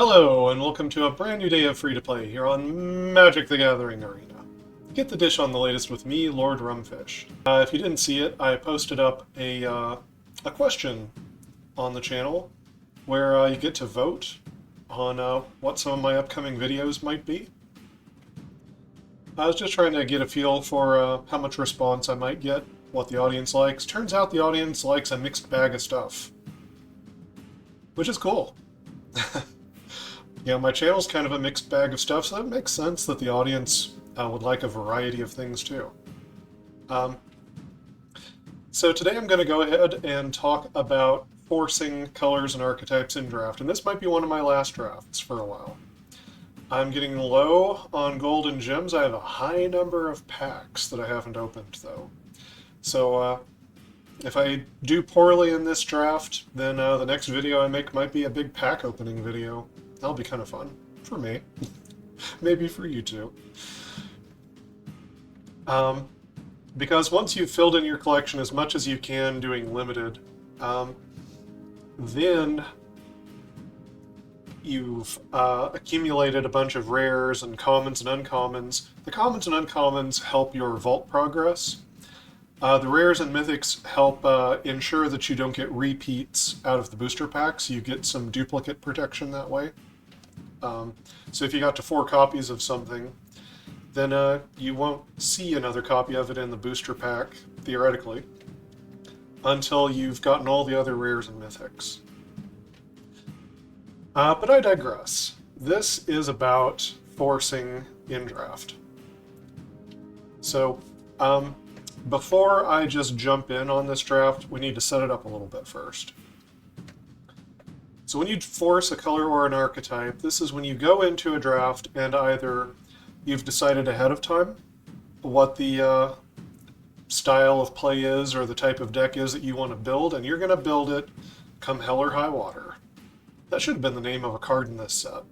Hello, and welcome to a brand new day of free-to-play here on Magic the Gathering Arena. Get the dish on the latest with me, Lord Rumfish. If you didn't see it, I posted up a question on the channel where you get to vote on what some of my upcoming videos might be. I was just trying to get a feel for how much response I might get, what the audience likes. Turns out the audience likes a mixed bag of stuff, which is cool. Yeah, my channel's kind of a mixed bag of stuff, so it makes sense that the audience would like a variety of things too. So today I'm going to go ahead and talk about forcing colors and archetypes in draft, and this might be one of my last drafts for a while. I'm getting low on gold and gems. I have a high number of packs that I haven't opened, though. So if I do poorly in this draft, then the next video I make might be a big pack opening video. That'll be kind of fun. For me. Maybe for you too. Because once you've filled in your collection as much as you can doing limited, then you've accumulated a bunch of rares and commons and uncommons. The commons and uncommons help your vault progress. The rares and mythics help ensure that you don't get repeats out of the booster packs. You get some duplicate protection that way. So if you got to 4 copies of something, then you won't see another copy of it in the booster pack, theoretically, until you've gotten all the other rares and mythics. But I digress. This is about forcing in draft. So, before I just jump in on this draft, we need to set it up a little bit first. So when you force a color or an archetype, this is when you go into a draft and either you've decided ahead of time what the style of play is or the type of deck is that you want to build, and you're going to build it come hell or high water. That should have been the name of a card in this set.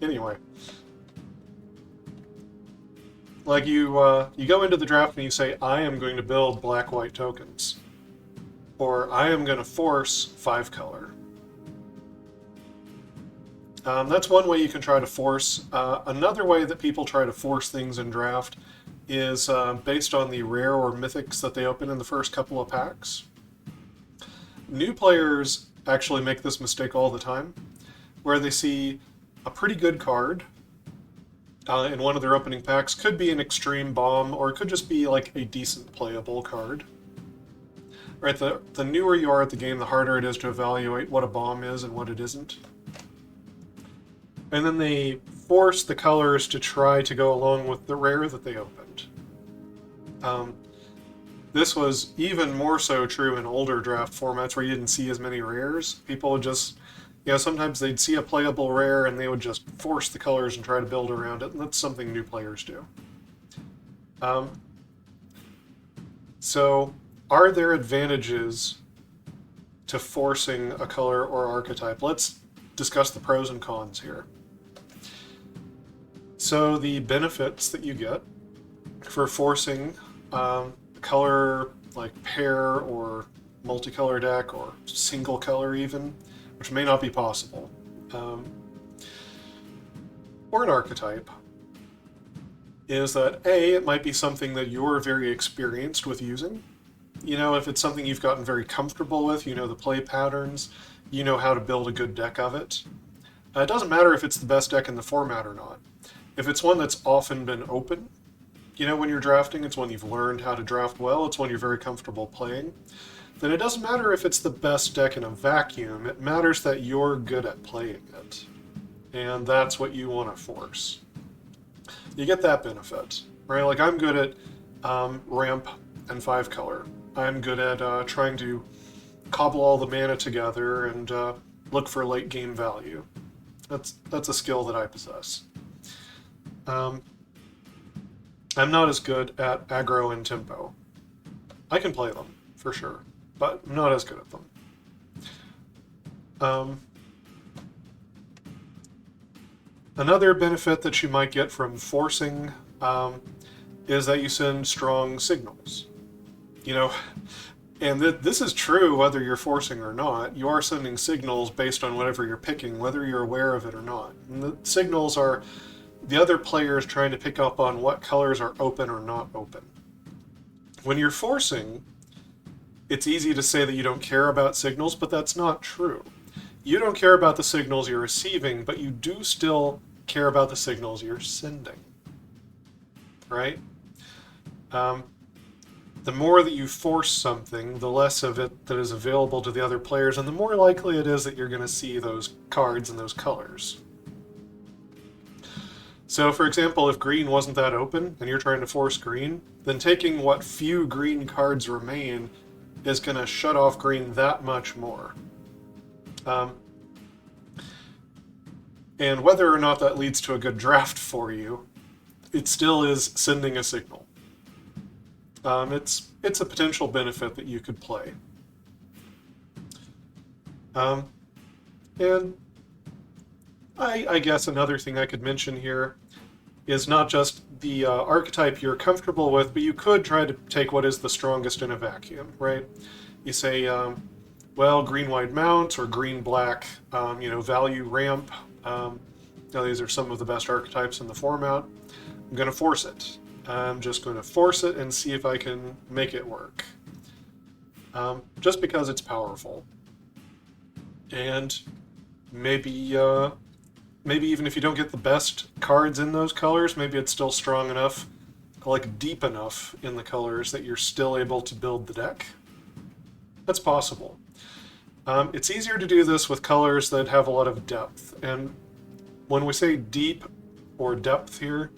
Anyway. Like you go into the draft and you say, I am going to build black-white tokens. Or I am going to force 5 color. That's one way you can try to force. Another way that people try to force things in draft is based on the rare or mythics that they open in the first couple of packs. New players actually make this mistake all the time, where they see a pretty good card in one of their opening packs. Could be an extreme bomb, or it could just be like a decent playable card. Right, the newer you are at the game, the harder it is to evaluate what a bomb is and what it isn't. And then they force the colors to try to go along with the rare that they opened. This was even more so true in older draft formats where you didn't see as many rares. People would just, sometimes they'd see a playable rare and they would just force the colors and try to build around it, and that's something new players do. So, are there advantages to forcing a color or archetype? Let's discuss the pros and cons here. So the benefits that you get for forcing color like pair or multicolor deck or single color even, which may not be possible, or an archetype, is that A, it might be something that you're very experienced with using. If it's something you've gotten very comfortable with, you know the play patterns, you know how to build a good deck of it. It doesn't matter if it's the best deck in the format or not. If it's one that's often been open, when you're drafting, it's one you've learned how to draft well, it's one you're very comfortable playing, then it doesn't matter if it's the best deck in a vacuum, it matters that you're good at playing it. And that's what you want to force. You get that benefit, right? Like I'm good at ramp and 5 color. I'm good at trying to cobble all the mana together and look for late game value. That's a skill that I possess. I'm not as good at aggro and tempo. I can play them, for sure, but I'm not as good at them. Another benefit that you might get from forcing is that you send strong signals. And this is true whether you're forcing or not. You are sending signals based on whatever you're picking, whether you're aware of it or not. And the signals are the other players trying to pick up on what colors are open or not open. When you're forcing, it's easy to say that you don't care about signals, but that's not true. You don't care about the signals you're receiving, but you do still care about the signals you're sending. Right? The more that you force something, the less of it that is available to the other players, and the more likely it is that you're going to see those cards and those colors. So, for example, if green wasn't that open, and you're trying to force green, then taking what few green cards remain is going to shut off green that much more. And whether or not that leads to a good draft for you, it still is sending a signal. It's a potential benefit that you could play. And I guess another thing I could mention here is not just the archetype you're comfortable with, but you could try to take what is the strongest in a vacuum, right? You say, well, green-white mount or green-black, value ramp. Now these are some of the best archetypes in the format. I'm going to force it. I'm just going to force it and see if I can make it work. Just because it's powerful. And maybe even if you don't get the best cards in those colors, maybe it's still strong enough, like deep enough in the colors that you're still able to build the deck. That's possible. It's easier to do this with colors that have a lot of depth. And when we say deep or depth here,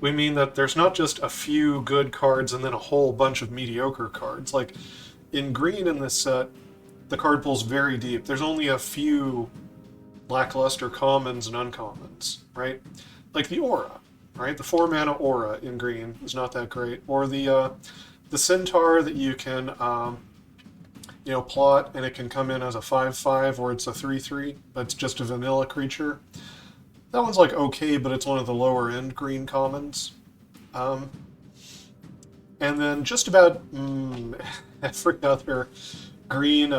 we mean that there's not just a few good cards and then a whole bunch of mediocre cards. Like in green in this set, the card pool's very deep. There's only a few lackluster commons and uncommons, right? Like the aura, right? The 4-mana aura in green is not that great. Or the centaur that you can plot, and it can come in as a 5/5 or it's a 3/3, but it's just a vanilla creature. That one's like okay, but it's one of the lower end green commons. And then just about every other green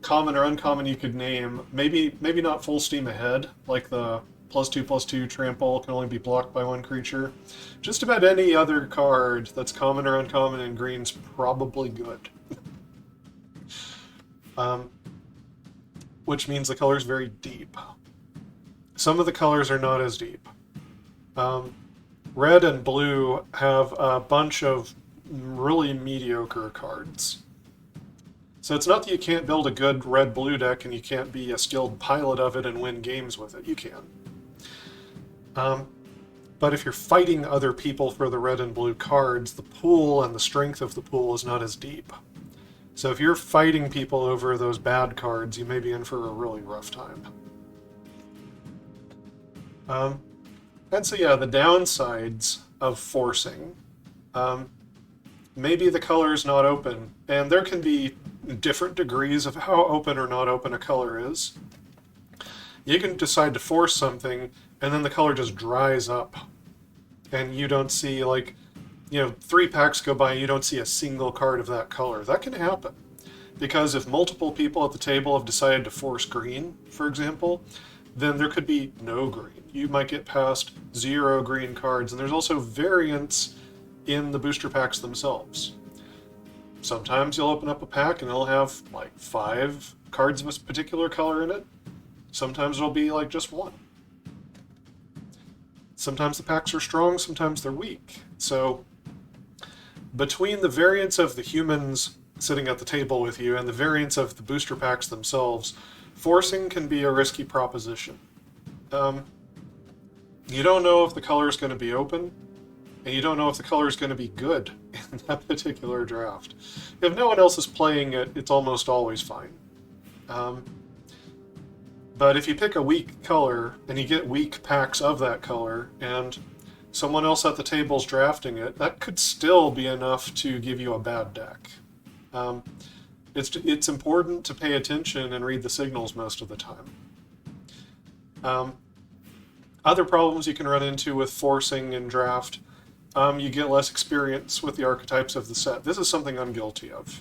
common or uncommon you could name, maybe not full steam ahead, like the +2/+2 trample can only be blocked by one creature. Just about any other card that's common or uncommon in green's probably good. Which means the color's very deep. Some of the colors are not as deep. Red and blue have a bunch of really mediocre cards. So it's not that you can't build a good red-blue deck and you can't be a skilled pilot of it and win games with it. You can. But if you're fighting other people for the red and blue cards, the pool and the strength of the pool is not as deep. So if you're fighting people over those bad cards, you may be in for a really rough time. And so yeah, the downsides of forcing. Maybe the color is not open, and there can be different degrees of how open or not open a color is. You can decide to force something, and then the color just dries up, and you don't see, 3 packs go by and you don't see a single card of that color. That can happen, because if multiple people at the table have decided to force green, for example, then there could be no green. You might get past 0 green cards, and there's also variance in the booster packs themselves. Sometimes you'll open up a pack and it'll have 5 cards of a particular color in it. Sometimes it'll be just 1. Sometimes the packs are strong, sometimes they're weak. So between the variance of the humans sitting at the table with you and the variance of the booster packs themselves, forcing can be a risky proposition. You don't know if the color is going to be open, and you don't know if the color is going to be good in that particular draft. If no one else is playing it, it's almost always fine. But if you pick a weak color, and you get weak packs of that color, and someone else at the table's drafting it, that could still be enough to give you a bad deck. It's important to pay attention and read the signals most of the time. Other problems you can run into with forcing in draft, you get less experience with the archetypes of the set. This is something I'm guilty of.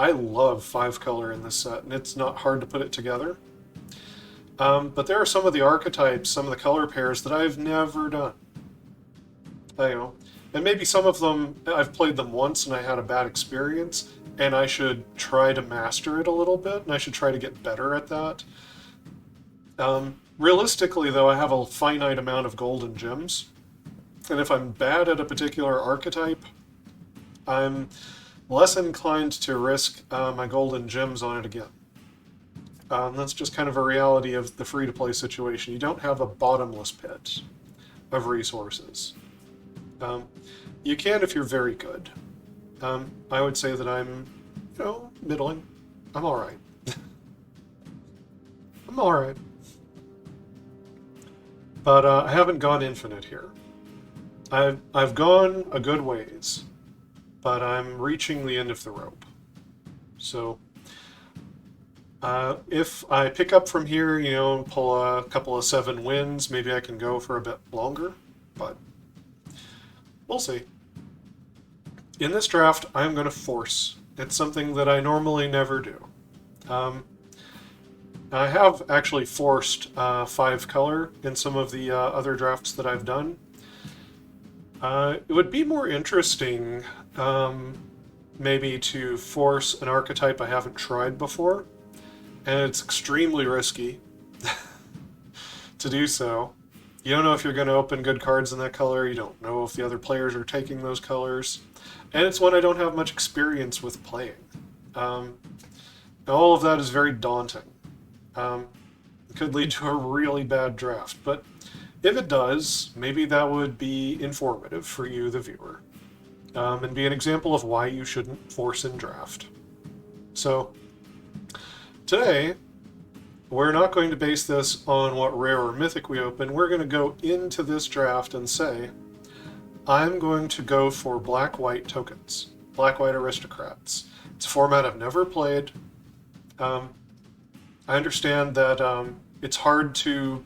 I love 5-color in this set, and it's not hard to put it together. But there are some of the archetypes, some of the color pairs that I've never done. And maybe some of them, I've played them once and I had a bad experience, and I should try to master it a little bit, and I should try to get better at that. Realistically, though, I have a finite amount of golden gems, and if I'm bad at a particular archetype, I'm less inclined to risk my golden gems on it again. That's just kind of a reality of the free-to-play situation. You don't have a bottomless pit of resources. You can if you're very good. I would say that I'm, middling. I'm alright. I'm alright. But I haven't gone infinite here. I've gone a good ways, but I'm reaching the end of the rope. So, if I pick up from here, and pull a couple of 7 wins, maybe I can go for a bit longer, but we'll see. In this draft, I'm going to force. It's something that I normally never do. I have actually forced 5-color in some of the other drafts that I've done. It would be more interesting, maybe, to force an archetype I haven't tried before, and it's extremely risky to do so. You don't know if you're going to open good cards in that color, you don't know if the other players are taking those colors, and it's one I don't have much experience with playing. All of that is very daunting. It could lead to a really bad draft, but if it does, maybe that would be informative for you, the viewer, and be an example of why you shouldn't force in draft. So, today, we're not going to base this on what rare or mythic we open. We're going to go into this draft and say, I'm going to go for black-white tokens, black-white aristocrats. It's a format I've never played. I understand that it's hard to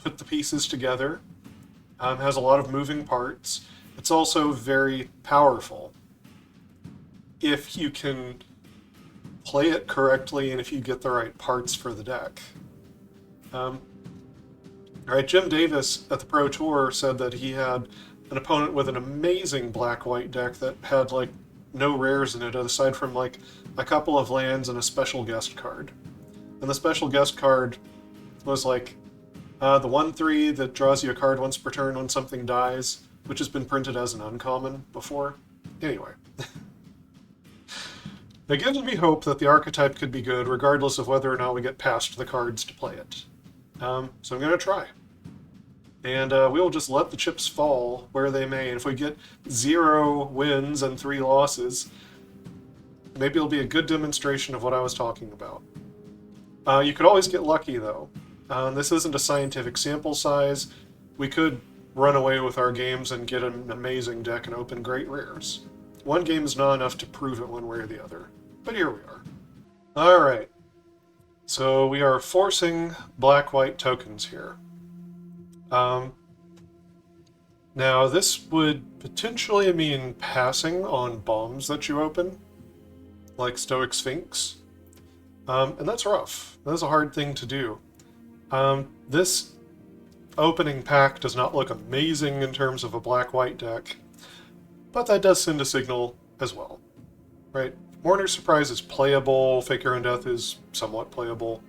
put the pieces together. Has a lot of moving parts. It's also very powerful if you can play it correctly and if you get the right parts for the deck. Alright, Jim Davis at the Pro Tour said that he had an opponent with an amazing black-white deck that had, no rares in it aside from, a couple of lands and a special guest card. And the special guest card was, the 1/3 that draws you a card once per turn when something dies, which has been printed as an uncommon before. Anyway. It gives me hope that the archetype could be good, regardless of whether or not we get past the cards to play it. So I'm going to try. And we'll just let the chips fall where they may. And if we get 0 wins and 3 losses, maybe it'll be a good demonstration of what I was talking about. You could always get lucky, though. This isn't a scientific sample size. We could run away with our games and get an amazing deck and open great rares. One game is not enough to prove it one way or the other. But here we are. Alright. So we are forcing black-white tokens here. Now this would potentially mean passing on bombs that you open, like Stoic Sphinx. And that's rough. That's a hard thing to do. This opening pack does not look amazing in terms of a black-white deck, but that does send a signal as well, right? Mourner's Surprise is playable, Fake Your Own Death is somewhat playable.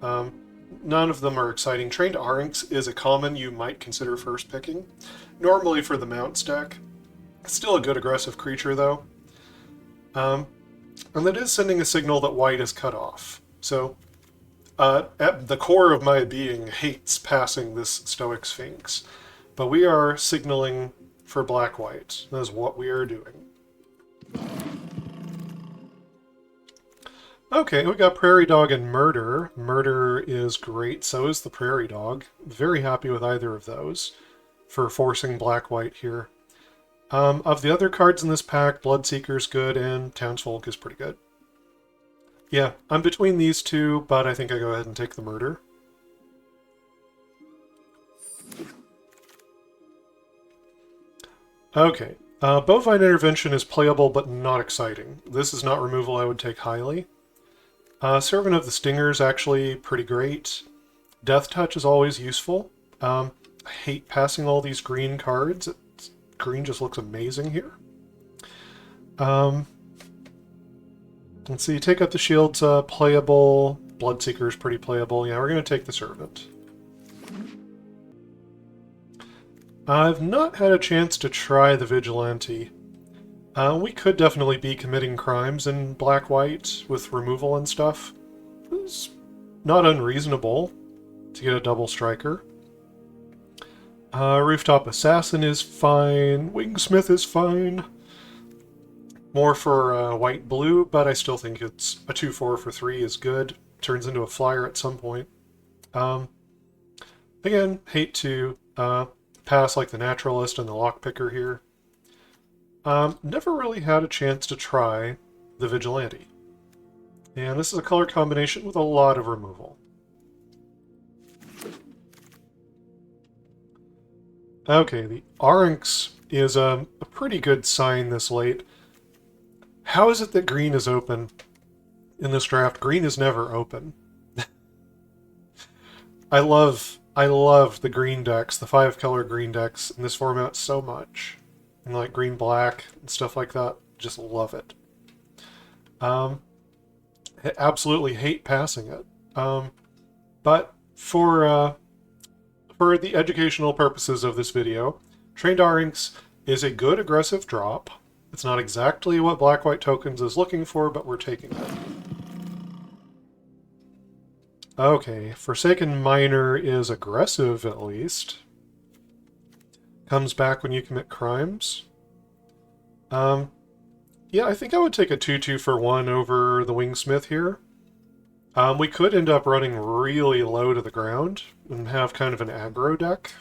None of them are exciting. Trained Arynx is a common you might consider first picking, normally for the Mounts deck. It's still a good aggressive creature, though. And that is sending a signal that white is cut off. So, at the core of my being hates passing this Stoic Sphinx, but we are signaling for black-white. That is what we are doing. Okay, we got Prairie Dog and Murder. Murder is great, so is the Prairie Dog. Very happy with either of those for forcing black-white here. Of the other cards in this pack, Bloodseeker's good and Townsfolk is pretty good. Yeah, I'm between these two, but I think I go ahead and take the Murder. Okay, Bovine Intervention is playable but not exciting. This is not removal I would take highly. Servant of the Stinger is actually pretty great. Death Touch is always useful. I hate passing all these green cards. Green just looks amazing here. Let's see, Take Up the Shield's playable. Bloodseeker is pretty playable. Yeah, we're going to take the Servant. I've not had a chance to try the Vigilante. We could definitely be committing crimes in black-white with removal and stuff. It's not unreasonable to get a double striker. Rooftop Assassin is fine. Wingsmith is fine. More for white-blue, but I still think it's a 2-4 for 3 is good. Turns into a flyer at some point. Again, hate to pass like the Naturalist and the Lockpicker here. Never really had a chance to try the Vigilante. And this is a color combination with a lot of removal. Okay, the Arynx is a pretty good sign this late. How is it that green is open in this draft? Green is never open. I love the green decks, the 5-color green decks in this format so much. And like green-black and stuff like that. Just love it. I absolutely hate passing it. But for the educational purposes of this video, Trained Arynx is a good aggressive drop. It's not exactly what Black-White Tokens is looking for, but we're taking it. Okay, Forsaken Miner is aggressive, at least. Comes back when you commit crimes. Yeah, I think I would take a 2-2 for 1 over the Wingsmith here. We could end up running really low to the ground and have kind of an aggro deck.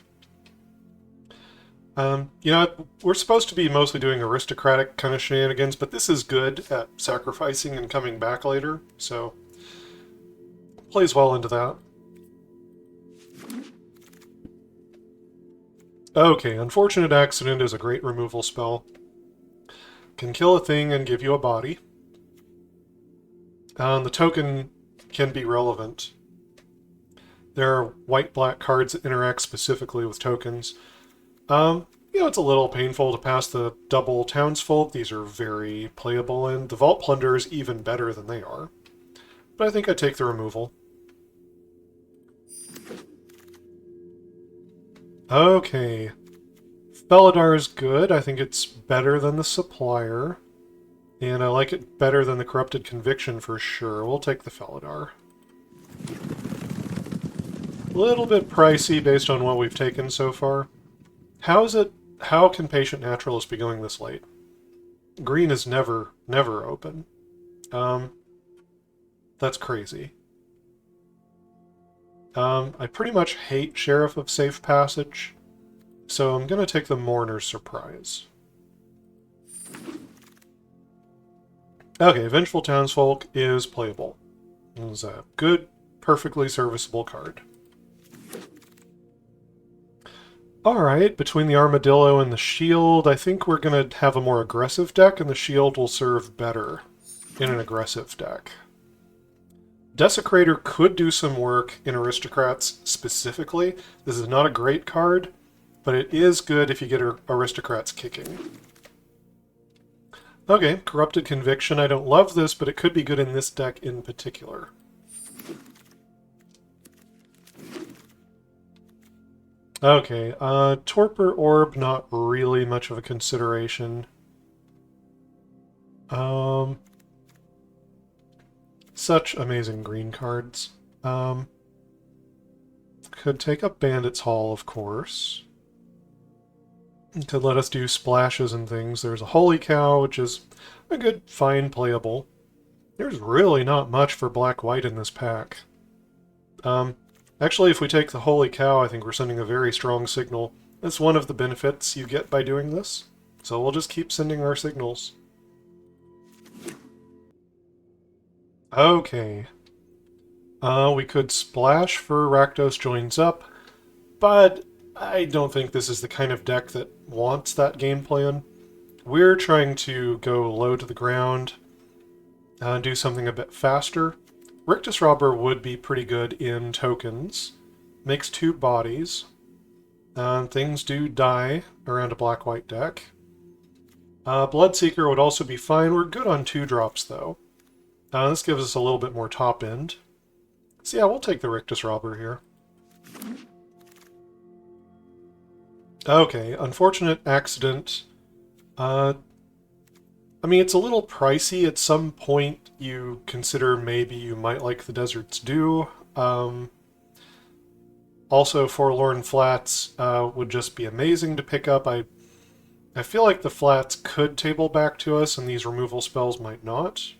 You know, we're supposed to be mostly doing aristocratic kind of shenanigans, but this is good at sacrificing and coming back later, so plays well into that. Okay, Unfortunate Accident is a great removal spell. Can kill a thing and give you a body. The token can be relevant. There are white-black cards that interact specifically with tokens. You know, it's a little painful to pass the double Townsfolk. These are very playable, and the Vault Plunder is even better than they are. But I think I'd take the removal. Okay. Felidar is good. I think it's better than the Supplier. And I like it better than the Corrupted Conviction for sure. We'll take the Felidar. A little bit pricey based on what we've taken so far. How can Patient Naturalist be going this late? Green is never open. That's crazy. I pretty much hate Sheriff of Safe Passage, so I'm going to take the Mourner's Surprise. Okay, Vengeful Townsfolk is playable. It's a good, perfectly serviceable card. Alright, between the Armadillo and the Shield, I think we're going to have a more aggressive deck, and the Shield will serve better in an aggressive deck. Desecrator could do some work in Aristocrats specifically. This is not a great card, but it is good if you get Aristocrats kicking. Okay, Corrupted Conviction. I don't love this, but it could be good in this deck in particular. Okay, Torpor Orb, not really much of a consideration. Such amazing green cards. Could take up Bandit's Hall, of course. Could let us do splashes and things. There's a Holy Cow, which is a good, fine playable. There's really not much for black-white in this pack. Actually, if we take the Holy Cow, I think we're sending a very strong signal. That's one of the benefits you get by doing this. So we'll just keep sending our signals. Okay. We could splash for Rakdos Joins Up, but I don't think this is the kind of deck that wants that game plan. We're trying to go low to the ground, do something a bit faster. Rictus Robber would be pretty good in tokens. Makes 2 bodies. Things do die around a black-white deck. Bloodseeker would also be fine. We're good on 2 drops, though. This gives us a little bit more top end. So yeah, we'll take the Rictus Robber here. Okay, unfortunate accident. I mean, it's a little pricey. At some point, you consider maybe you might like the Desert's Dew. Also, Forlorn Flats would just be amazing to pick up. I feel like the flats could table back to us, and these removal spells might not.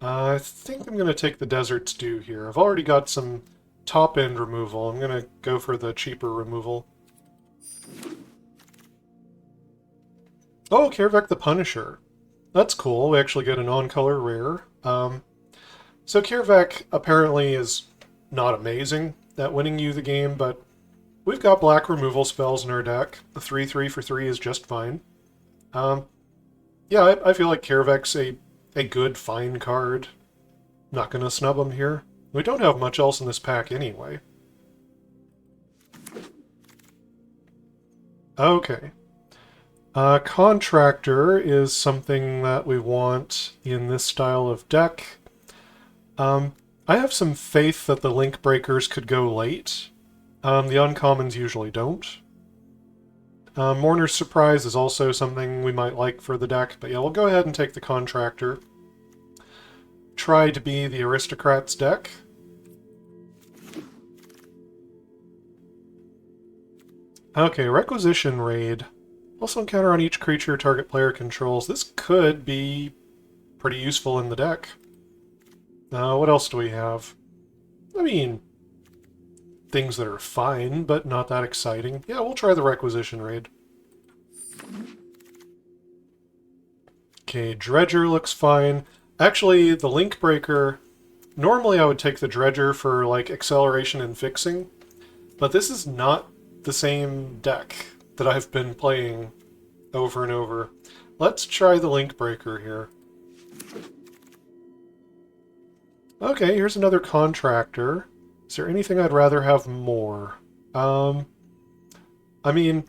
I think I'm going to take the Desert's Dew here. I've already got some top-end removal. I'm going to go for the cheaper removal. Oh, Kaervek the Punisher. That's cool. We actually get a non-color rare. So Kaervek apparently is not amazing at winning you the game, but we've got black removal spells in our deck. The 3/3 for 3 is just fine. Yeah, I feel like Kaervek's a good, fine card. Not going to snub him here. We don't have much else in this pack anyway. Okay. Contractor is something that we want in this style of deck. I have some faith that the Link Breakers could go late. The uncommons usually don't. Mourner's Surprise is also something we might like for the deck, but yeah, we'll go ahead and take the Contractor. Try to be the Aristocrats deck. Okay, Requisition Raid. Also encounter on each creature target player controls. This could be pretty useful in the deck. What else do we have? I mean, things that are fine, but not that exciting. Yeah, we'll try the Requisition Raid. Okay, Dredger looks fine. Actually, the Link Breaker... Normally I would take the Dredger for, like, acceleration and fixing, but this is not the same deck that I've been playing over and over. Let's try the Link Breaker here. Okay, here's another Contractor. Is there anything I'd rather have more? I mean,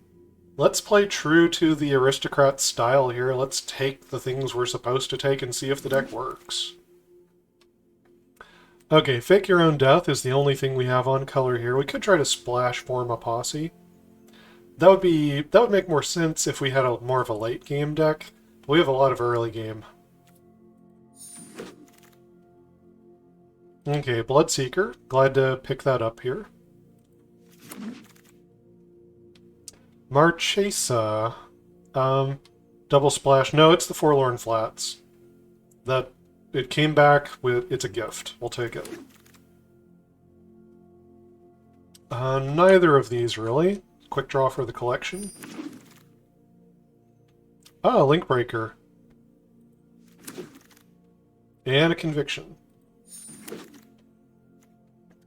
let's play true to the Aristocrat style here. Let's take the things we're supposed to take and see if the deck works. Okay, Fake Your Own Death is the only thing we have on color here. We could try to splash form a posse. That would make more sense if we had more of a late game deck. We have a lot of early game. Okay, Bloodseeker. Glad to pick that up here. Marchesa. Double splash. No, it's the Forlorn Flats. It came back with... It's a gift. We'll take it. Neither of these, really. Quick draw for the collection. Ah, Link Breaker. And a Conviction.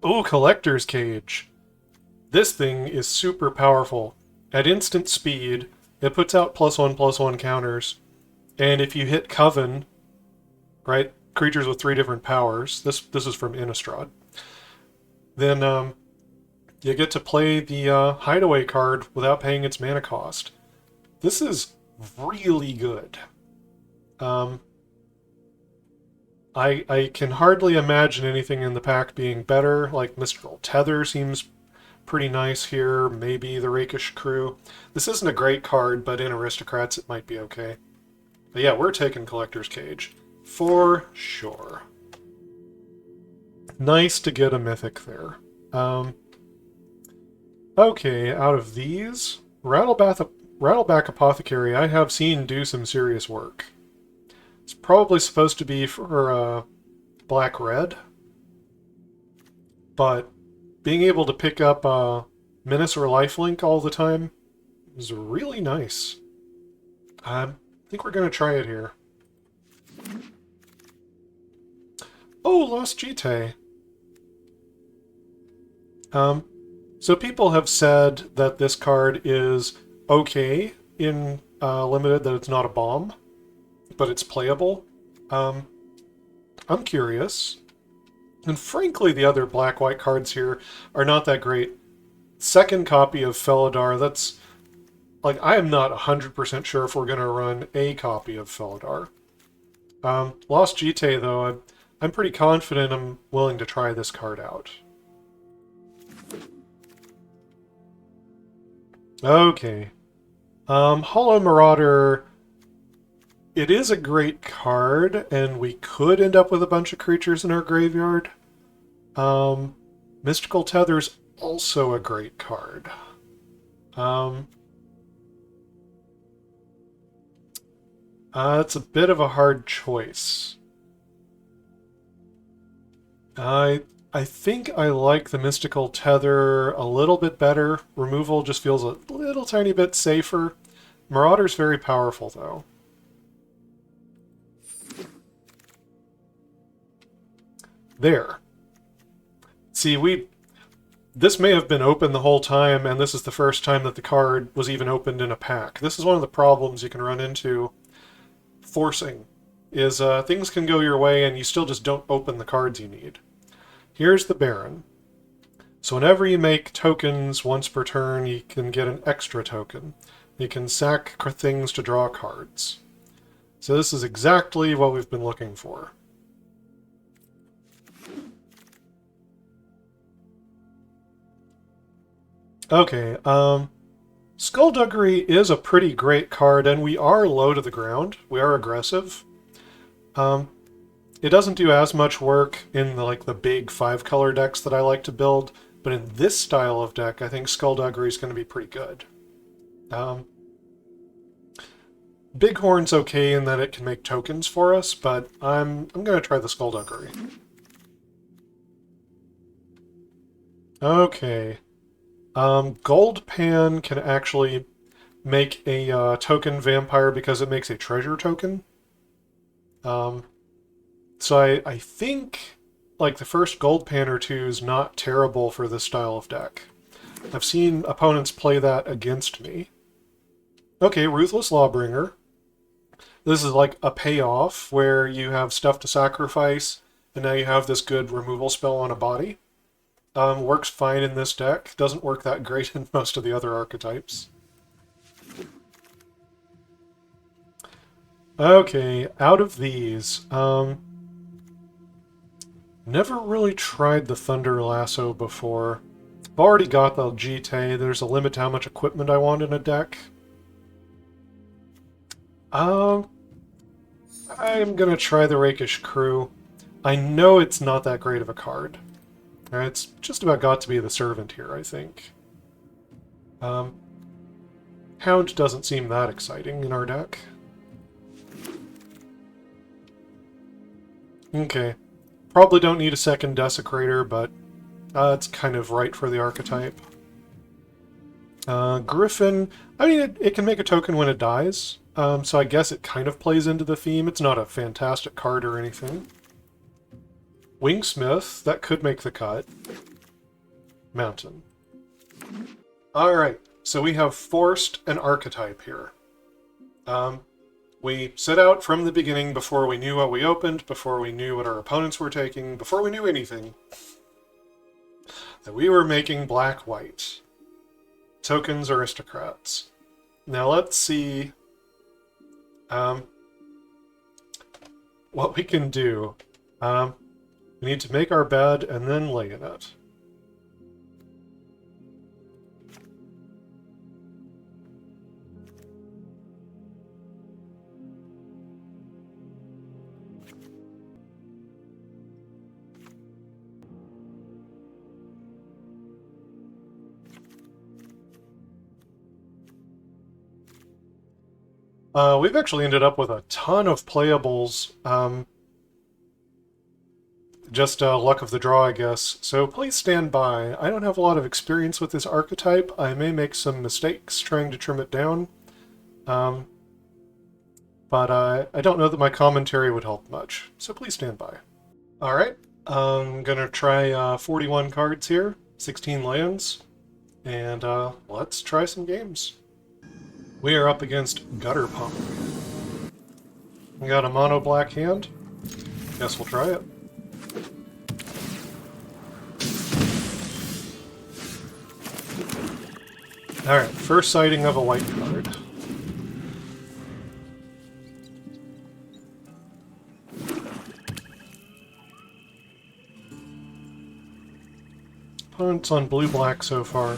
Oh, Collector's Cage. This thing is super powerful. At instant speed, it puts out +1/+1 counters. And if you hit Coven, right, creatures with 3 different powers, this is from Innistrad, then you get to play the Hideaway card without paying its mana cost. This is really good. I can hardly imagine anything in the pack being better. Like Mystical Tether seems pretty nice here. Maybe the Rakish Crew. This isn't a great card, but in Aristocrats it might be okay. But yeah, we're taking Collector's Cage. For sure. Nice to get a Mythic there. Okay, out of these, Rattleback Apothecary I have seen do some serious work. It's probably supposed to be for black-red, but being able to pick up Menace or Lifelink all the time is really nice. I think we're going to try it here. Oh, Lost Jite. So people have said that this card is okay in limited that it's not a bomb, but it's playable. I'm curious. And frankly, the other black-white cards here are not that great. Second copy of Felidar, that's... Like, I am not 100% sure if we're going to run a copy of Felidar. Lost Jite, though, I'm pretty confident I'm willing to try this card out. Okay. Hollow Marauder... It is a great card, and we could end up with a bunch of creatures in our graveyard. Mystical Tether's also a great card. It's a bit of a hard choice. I think I like the Mystical Tether a little bit better. Removal just feels a little tiny bit safer. Marauder's very powerful, though. There. See, this may have been open the whole time, and this is the first time that the card was even opened in a pack. This is one of the problems you can run into forcing, is things can go your way and you still just don't open the cards you need. Here's the Baron. So whenever you make tokens once per turn, you can get an extra token. You can sack things to draw cards. So this is exactly what we've been looking for. Okay, Skullduggery is a pretty great card, and we are low to the ground. We are aggressive. It doesn't do as much work in the big 5-color decks that I like to build, but in this style of deck, I think Skullduggery is going to be pretty good. Bighorn's okay in that it can make tokens for us, but I'm going to try the Skullduggery. Okay. Goldpan can actually make a token vampire because it makes a treasure token. So I think the first Goldpan or two is not terrible for this style of deck. I've seen opponents play that against me. Okay, Ruthless Lawbringer. This is like a payoff where you have stuff to sacrifice, and now you have this good removal spell on a body. Works fine in this deck. Doesn't work that great in most of the other archetypes. Okay, out of these, never really tried the Thunder Lasso before. I've already got the Jite. There's a limit to how much equipment I want in a deck. I'm gonna try the Rakish Crew. I know it's not that great of a card. It's just about got to be the servant here, I think. Hound doesn't seem that exciting in our deck. Okay. Probably don't need a second Desecrator, but it's kind of right for the archetype. Griffin, I mean, it can make a token when it dies, so I guess it kind of plays into the theme. It's not a fantastic card or anything. Wingsmith, that could make the cut. Mountain. Alright, so we have forced an archetype here. We set out from the beginning before we knew what we opened, before we knew what our opponents were taking, before we knew anything, that we were making black-white. Tokens aristocrats. Now let's see what we can do. We need to make our bed and then lay in it. We've actually ended up with a ton of playables. Just luck of the draw, I guess. So please stand by. I don't have a lot of experience with this archetype. I may make some mistakes trying to trim it down. But I don't know that my commentary would help much. So please stand by. Alright, I'm gonna try 41 cards here, 16 lands, and let's try some games. We are up against Gutter Pump. We got a mono black hand. Guess we'll try it. Alright, first sighting of a white card. Opponents on blue-black so far.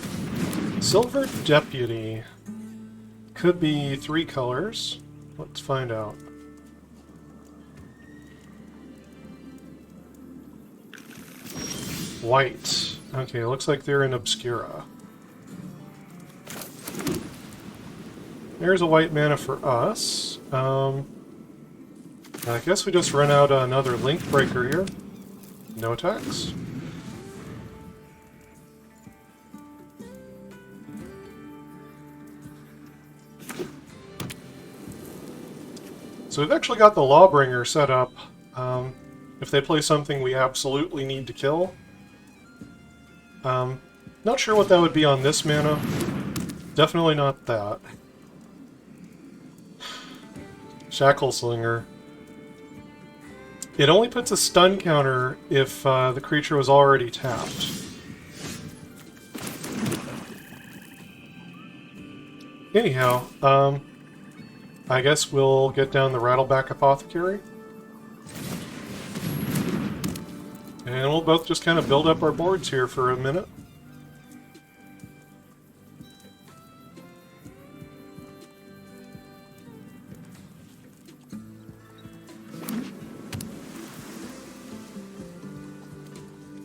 Silver Deputy. Could be 3 colors. Let's find out. White. Okay, looks like they're in Obscura. There's a white mana for us. I guess we just run out another Link Breaker here. No attacks. So we've actually got the Lawbringer set up. If they play something we absolutely need to kill. Not sure what that would be on this mana. Definitely not that. Shackle Slinger. It only puts a stun counter if the creature was already tapped. Anyhow, I guess we'll get down the Rattleback Apothecary. And we'll both just kind of build up our boards here for a minute.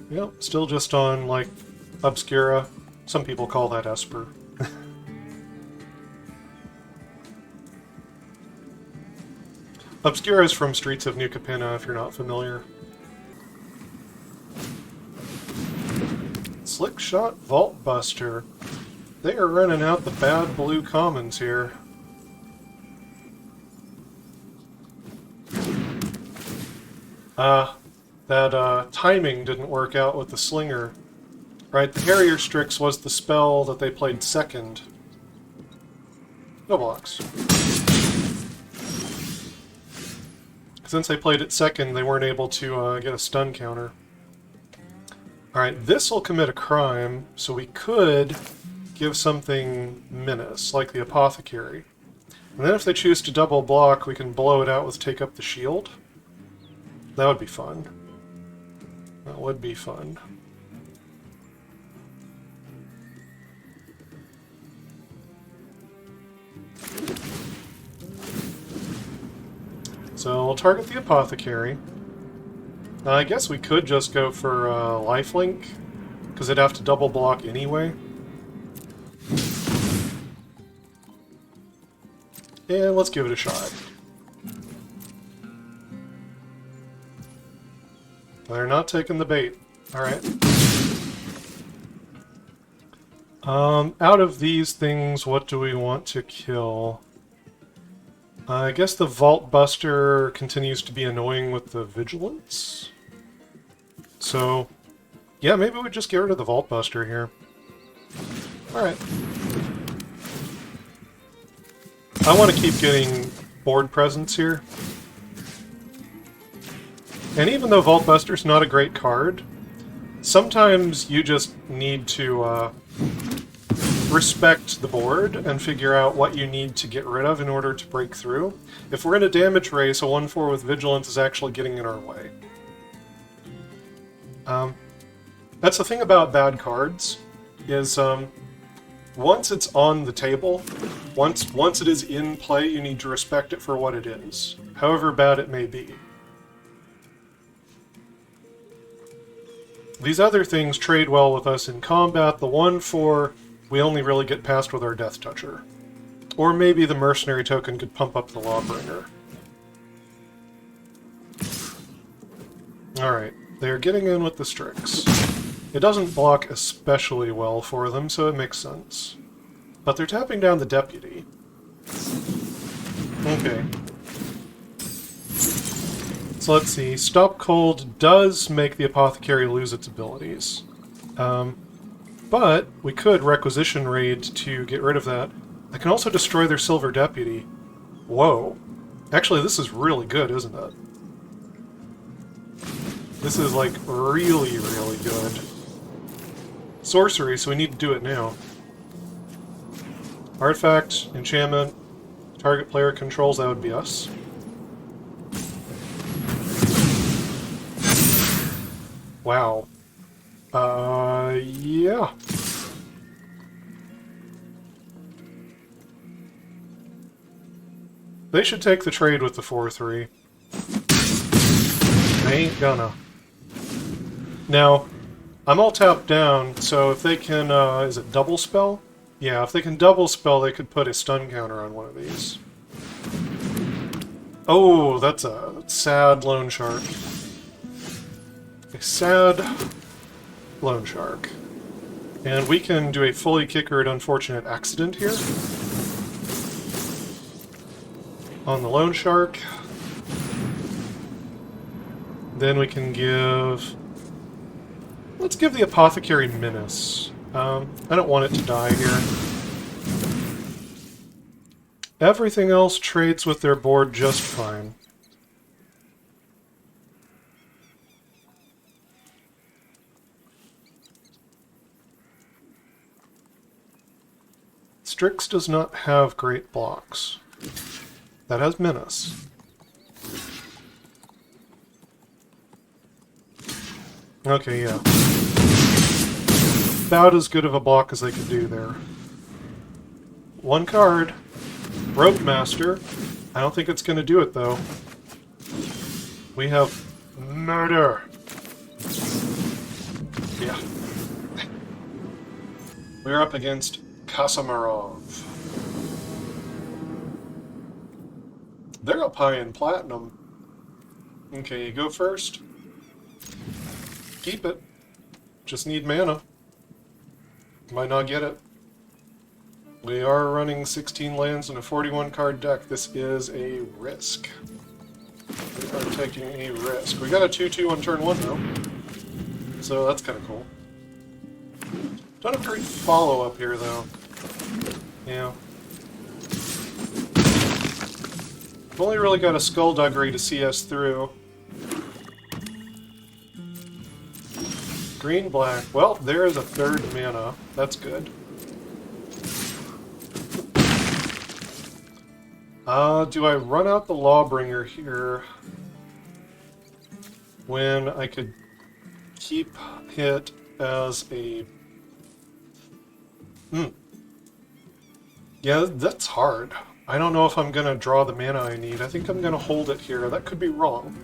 Yep, still just on, like, Obscura. Some people call that Esper. Obscura is from Streets of New Capenna, if you're not familiar. Slick Shot Vault Buster. They are running out the bad blue commons here. That timing didn't work out with the Slinger. Right, the Harrier Strix was the spell that they played second. No blocks. Since they played it second, they weren't able to get a stun counter. Alright, this will commit a crime, so we could give something menace, like the Apothecary. And then if they choose to double block, we can blow it out with Take Up the Shield. That would be fun. That would be fun. So we'll target the Apothecary. I guess we could just go for lifelink, because it'd have to double block anyway. And let's give it a shot. They're not taking the bait. Alright. Out of these things, what do we want to kill? I guess the Vault Buster continues to be annoying with the Vigilance. So, yeah, maybe we just get rid of the Vault Buster here. Alright. I want to keep getting board presence here. And even though Vault Buster's not a great card, sometimes you just need to respect the board and figure out what you need to get rid of in order to break through. If we're in a damage race, a 1/4 with Vigilance is actually getting in our way. That's the thing about bad cards, is once it's on the table, once it is in play, you need to respect it for what it is, however bad it may be. These other things trade well with us in combat. The 1/4 we only really get past with our Death Toucher. Or maybe the Mercenary token could pump up the Lawbringer. Alright, they're getting in with the Strix. It doesn't block especially well for them, so it makes sense. But they're tapping down the Deputy. Okay. So let's see. Stop Cold does make the Apothecary lose its abilities. But we could Requisition Raid to get rid of that. I can also destroy their silver deputy. Whoa. Actually, this is really good, isn't it? This is, like, really, really good. Sorcery, so we need to do it now. Artifact, enchantment, target player controls, that would be us. Wow. Yeah. They should take the trade with the 4-3. They ain't gonna. Now, I'm all tapped down, so if they can, is it double spell? Yeah, if they can double spell, they could put a stun counter on one of these. Oh, that's a sad loan shark. A sad loan shark. And we can do a fully kickered unfortunate accident here. On the loan shark. Then we can give... Let's give the Apothecary Menace. I don't want it to die here. Everything else trades with their board just fine. Strix does not have great blocks. That has Menace. Okay, yeah. About as good of a block as they could do there. One card. Rope Master. I don't think it's going to do it, though. We have Murder. Yeah. We're up against Kasamarov. They're up high in platinum. Okay, you go first. Keep it. Just need mana. Might not get it. We are running 16 lands in a 41 card deck. This is a risk. We are taking a risk. We got a 2-2 on turn 1 though. So that's kind of cool. Don't have great follow-up here though. Yeah. I've only really got a Skullduggery to see us through. Green-black. Well, there is a third mana. That's good. Do I run out the Lawbringer here when I could keep it as a... Yeah, that's hard. I don't know if I'm going to draw the mana I need. I think I'm going to hold it here. That could be wrong.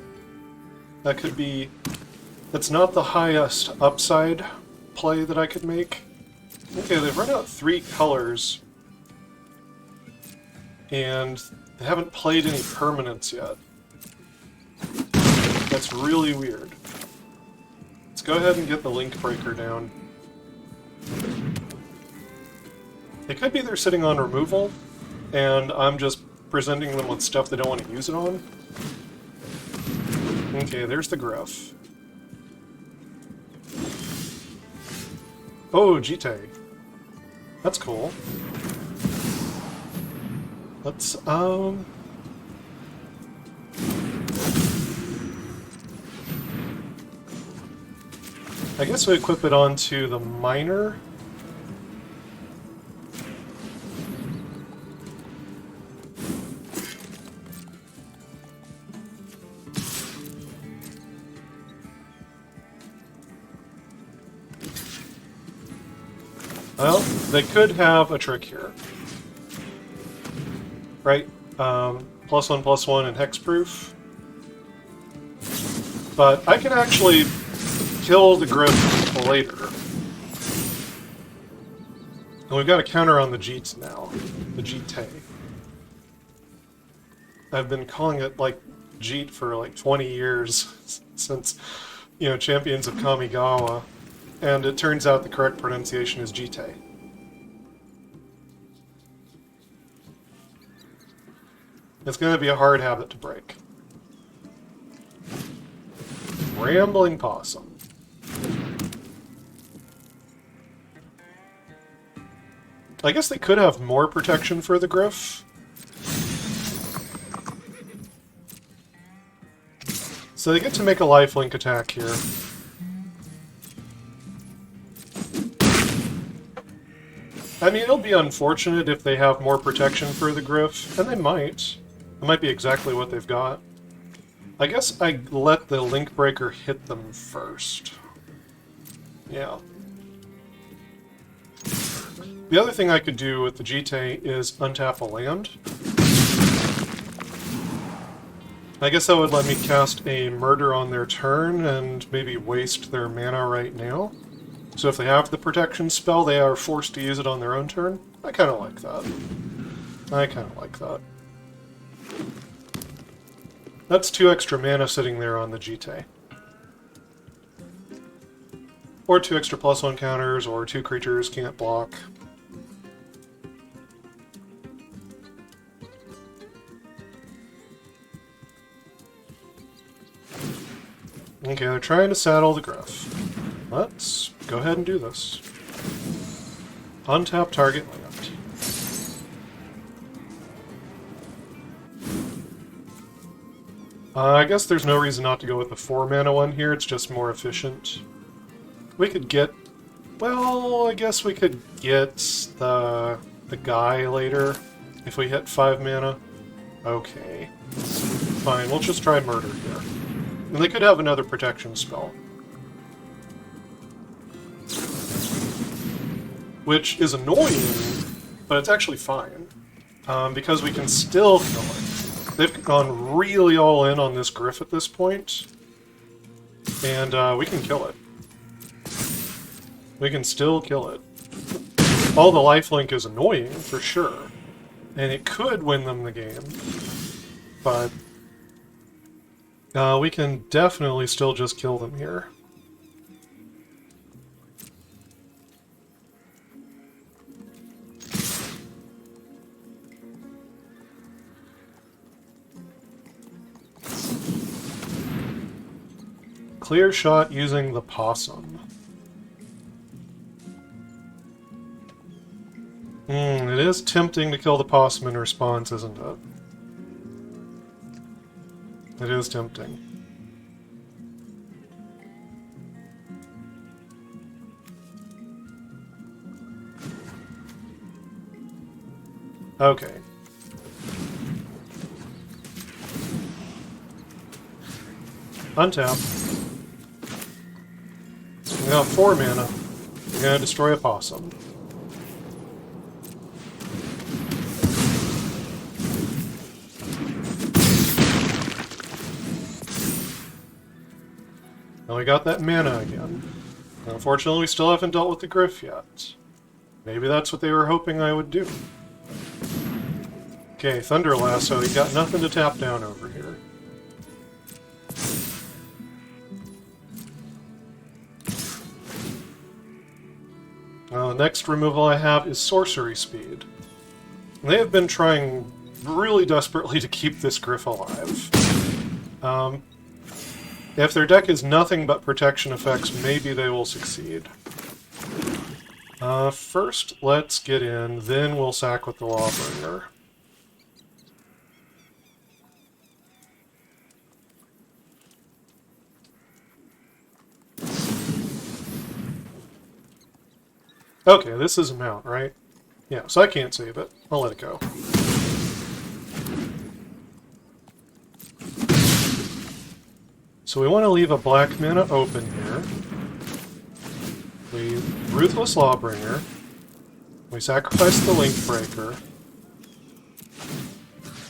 That could be... That's not the highest upside play that I could make. Okay, they've run out 3 colors. And they haven't played any permanents yet. That's really weird. Let's go ahead and get the Link Breaker down. It could be they're sitting on removal, and I'm just presenting them with stuff they don't want to use it on. Okay, there's the Gruff. Oh, Jite. That's cool. Let's, I guess we equip it onto the Miner. Well, they could have a trick here. Right? +1/+1 and hexproof. But I can actually kill the Griff later. And we've got a counter on the Jeet now. The Jite. I've been calling it, like, Jeet for, like, 20 years. Since, you know, Champions of Kamigawa. And it turns out the correct pronunciation is Jite. It's going to be a hard habit to break. Rambling Possum. I guess they could have more protection for the Griff. So they get to make a lifelink attack here. I mean, it'll be unfortunate if they have more protection for the Griff, and they might. It might be exactly what they've got. I guess I let the Link Breaker hit them first. Yeah. The other thing I could do with the Jite is untap a land. I guess that would let me cast a Murder on their turn and maybe waste their mana right now. So if they have the protection spell, they are forced to use it on their own turn. I kind of like that. I kind of like that. That's 2 extra mana sitting there on the Jite. Or 2 extra +1 counters, or 2 creatures can't block. Okay, they're trying to saddle the Griff. Let's go ahead and do this. Untap target land. I guess there's no reason not to go with the 4 mana one here, it's just more efficient. We could get... well, I guess we could get the guy later if we hit 5 mana. Okay. Fine, we'll just try Murder here. And they could have another protection spell. Which is annoying, but it's actually fine. Because we can still kill it. They've gone really all in on this Griff at this point. And we can kill it. We can still kill it. All the lifelink is annoying, for sure. And it could win them the game. But we can definitely still just kill them here. Clear shot using the possum. It is tempting to kill the possum in response, isn't it? It is tempting. Okay. Untap. We got 4 mana. We're gonna destroy a possum. Now we got that mana again. Unfortunately, we still haven't dealt with the Griff yet. Maybe that's what they were hoping I would do. Okay, Thunder Lasso, you got nothing to tap down over here. The next removal I have is Sorcery Speed. They have been trying really desperately to keep this Griff alive. If their deck is nothing but protection effects, maybe they will succeed. First, let's get in, then we'll sack with the Lawbringer. Okay, this is a mount, right? Yeah, so I can't save it. I'll let it go. So we want to leave a black mana open here. We Ruthless Lawbringer. We sacrifice the Link Breaker.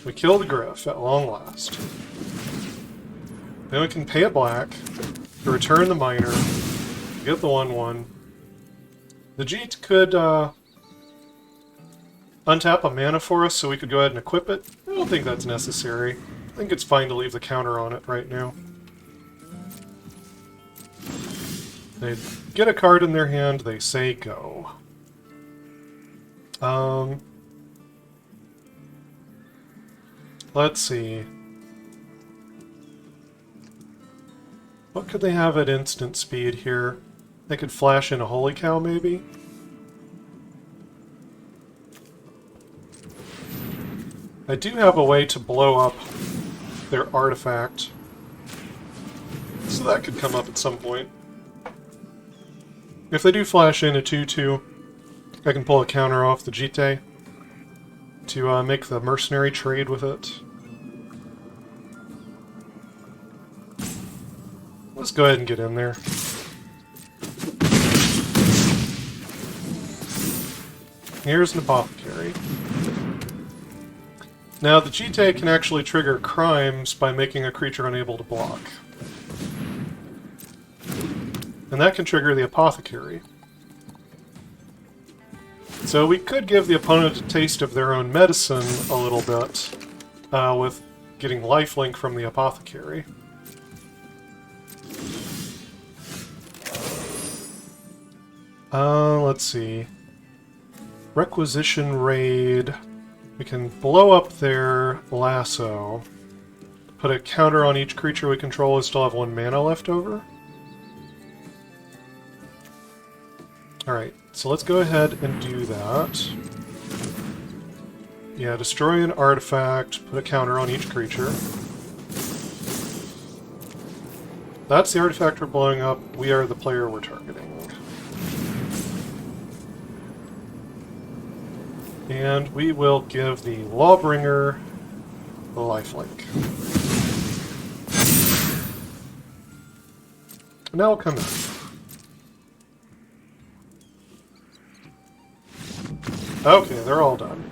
We kill the Griff at long last. Then we can pay a black to return the Miner, get the 1/1. The Jeet could untap a mana for us so we could go ahead and equip it. I don't think that's necessary. I think it's fine to leave the counter on it right now. They get a card in their hand, they say go. Let's see. What could they have at instant speed here? They could flash in a Holy Cow, maybe? I do have a way to blow up their artifact, so that could come up at some point. If they do flash in a 2-2, I can pull a counter off the Jite to make the mercenary trade with it. Let's go ahead and get in there. Here's an apothecary. Now, the Jite can actually trigger crimes by making a creature unable to block. And that can trigger the apothecary. So we could give the opponent a taste of their own medicine a little bit with getting lifelink from the apothecary. Let's see. Requisition Raid. We can blow up their lasso. Put a counter on each creature we control and still have 1 mana left over. Alright, so let's go ahead and do that. Yeah, destroy an artifact, put a counter on each creature. That's the artifact we're blowing up. We are the player we're targeting. And we will give the Lawbringer the lifelink. Now we'll come in. Okay, they're all done.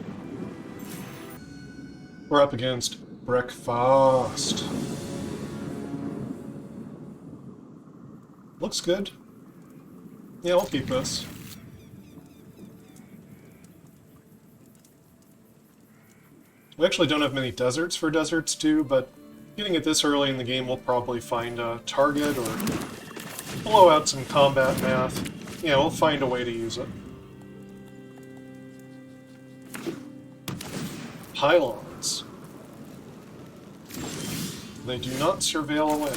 We're up against Breakfast. Looks good. Yeah, I'll keep this. We actually don't have many deserts for Deserts 2, but getting it this early in the game, we'll probably find a target or blow out some combat math. Yeah, we'll find a way to use it. Pylons. They do not surveil a win.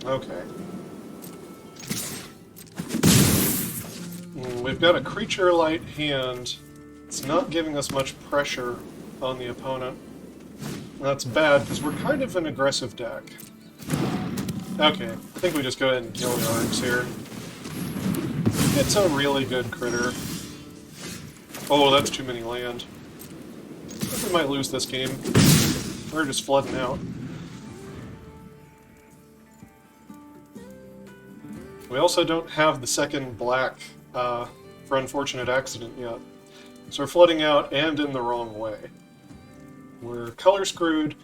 Okay. We've got a creature light hand. It's not giving us much pressure on the opponent. That's bad, because we're kind of an aggressive deck. Okay, I think we just go ahead and kill the arcs here. It's a really good critter. Oh, that's too many land. I think we might lose this game. We're just flooding out. We also don't have the second black for unfortunate accident yet. So we're flooding out and in the wrong way. We're color screwed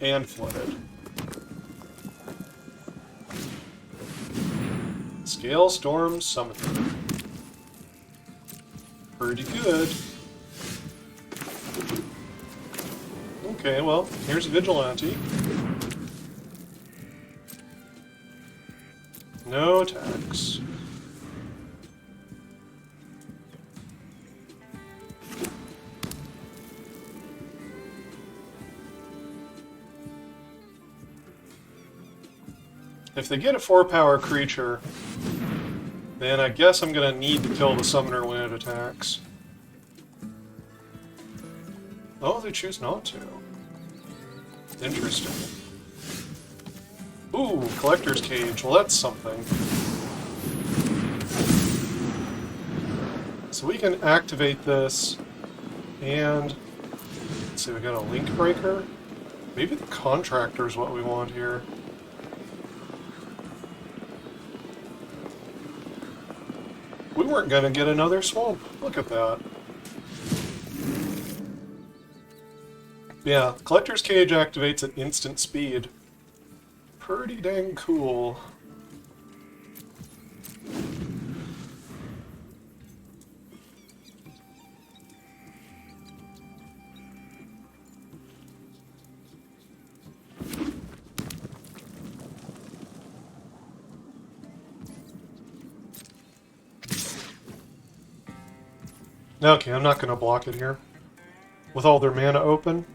and flooded. Scale Storm Summoner. Pretty good. Okay, well, here's Vigilante. No attacks. If they get a 4-power creature, then I guess I'm going to need to kill the summoner when it attacks. Oh, they choose not to. Interesting. Ooh, Collector's Cage. Well, that's something. So we can activate this, and... let's see, we got a Link Breaker? Maybe the Contractor is what we want here. We weren't going to get another swamp. Look at that. Yeah, Collector's Cage activates at instant speed. Pretty dang cool. Okay, I'm not going to block it here. With all their mana open.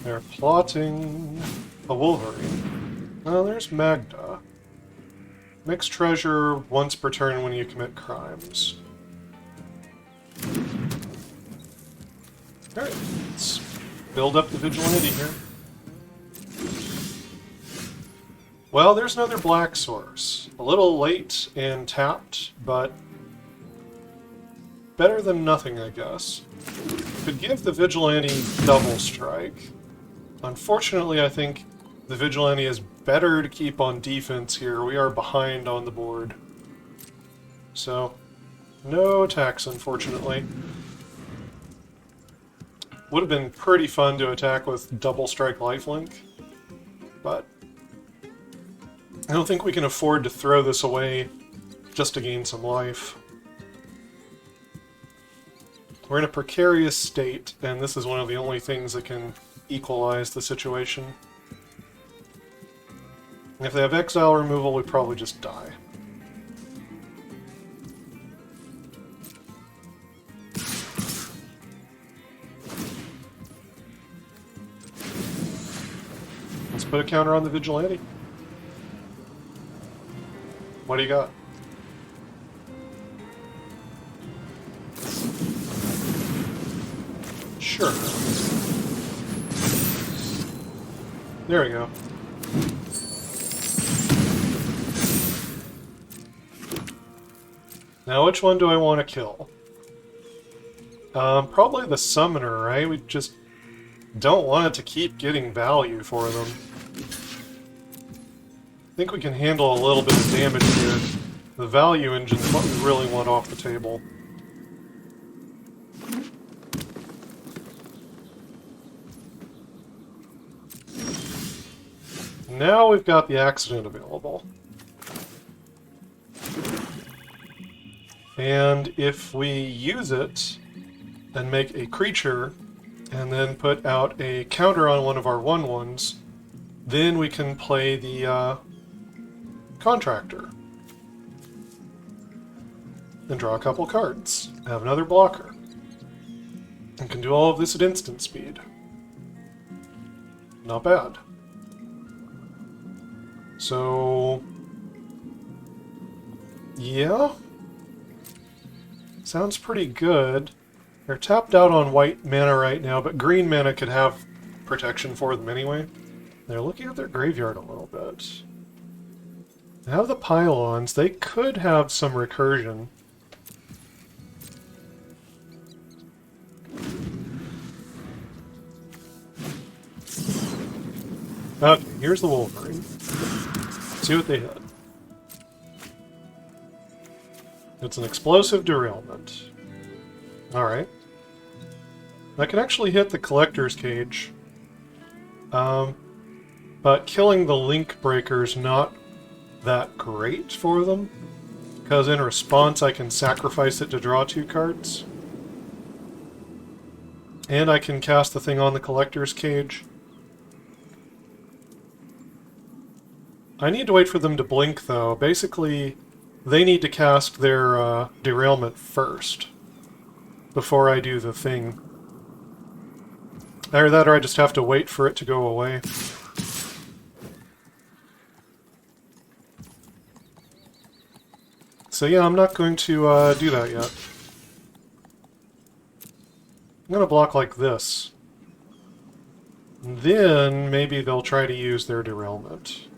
They're plotting a Wolverine. Well, there's Magda. Mix treasure once per turn when you commit crimes. Alright, let's build up the vigilante here. Well, there's another black source. A little late and tapped, but better than nothing, I guess. Could give the vigilante double strike. Unfortunately, I think the vigilante is better to keep on defense here. We are behind on the board. So, no attacks, unfortunately. Would have been pretty fun to attack with double strike lifelink, but I don't think we can afford to throw this away just to gain some life. We're in a precarious state, and this is one of the only things that can equalize the situation. If they have exile removal, we probably just die. Let's put a counter on the vigilante. What do you got? Sure. There we go. Now, which one do I want to kill? Probably the summoner, right? We just don't want it to keep getting value for them. I think we can handle a little bit of damage here. The value engine's what we really want off the table. Now we've got the accident available. And if we use it and make a creature and then put out a counter on one of our 1/1s, then we can play the contractor. And draw a couple cards. Have another blocker. And can do all of this at instant speed. Not bad. So, yeah. Sounds pretty good. They're tapped out on white mana right now, but green mana could have protection for them anyway. They're looking at their graveyard a little bit. They have the pylons. They could have some recursion. Okay, here's the Wolverine. See what they hit. It's an explosive derailment. Alright. I can actually hit the Collector's Cage. But killing the Link Breaker's not that great for them, because in response I can sacrifice it to draw 2 cards. And I can cast the thing on the Collector's Cage. I need to wait for them to blink, though. Basically, they need to cast their derailment first, before I do the thing. Either that or I just have to wait for it to go away. So yeah, I'm not going to do that yet. I'm going to block like this. And then maybe they'll try to use their derailment.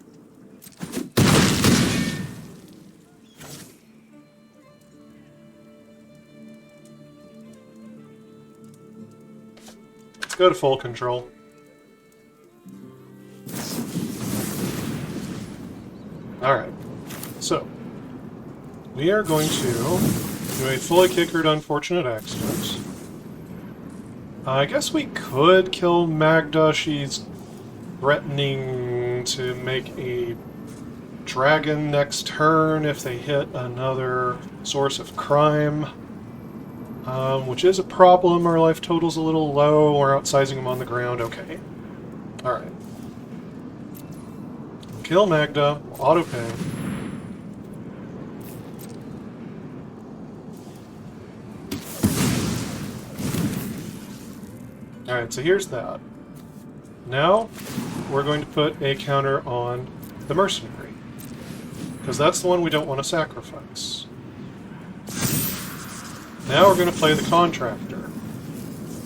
Let's go to full control. Alright, so we are going to do a fully kickered unfortunate accident. I guess we could kill Magda. She's threatening to make a dragon next turn if they hit another source of crime, which is a problem. Our life total's a little low. We're outsizing them on the ground. Okay. Alright. Kill Magda. Auto pay. Alright, so here's that. Now, we're going to put a counter on the mercenary. Because that's the one we don't want to sacrifice. Now we're going to play the contractor.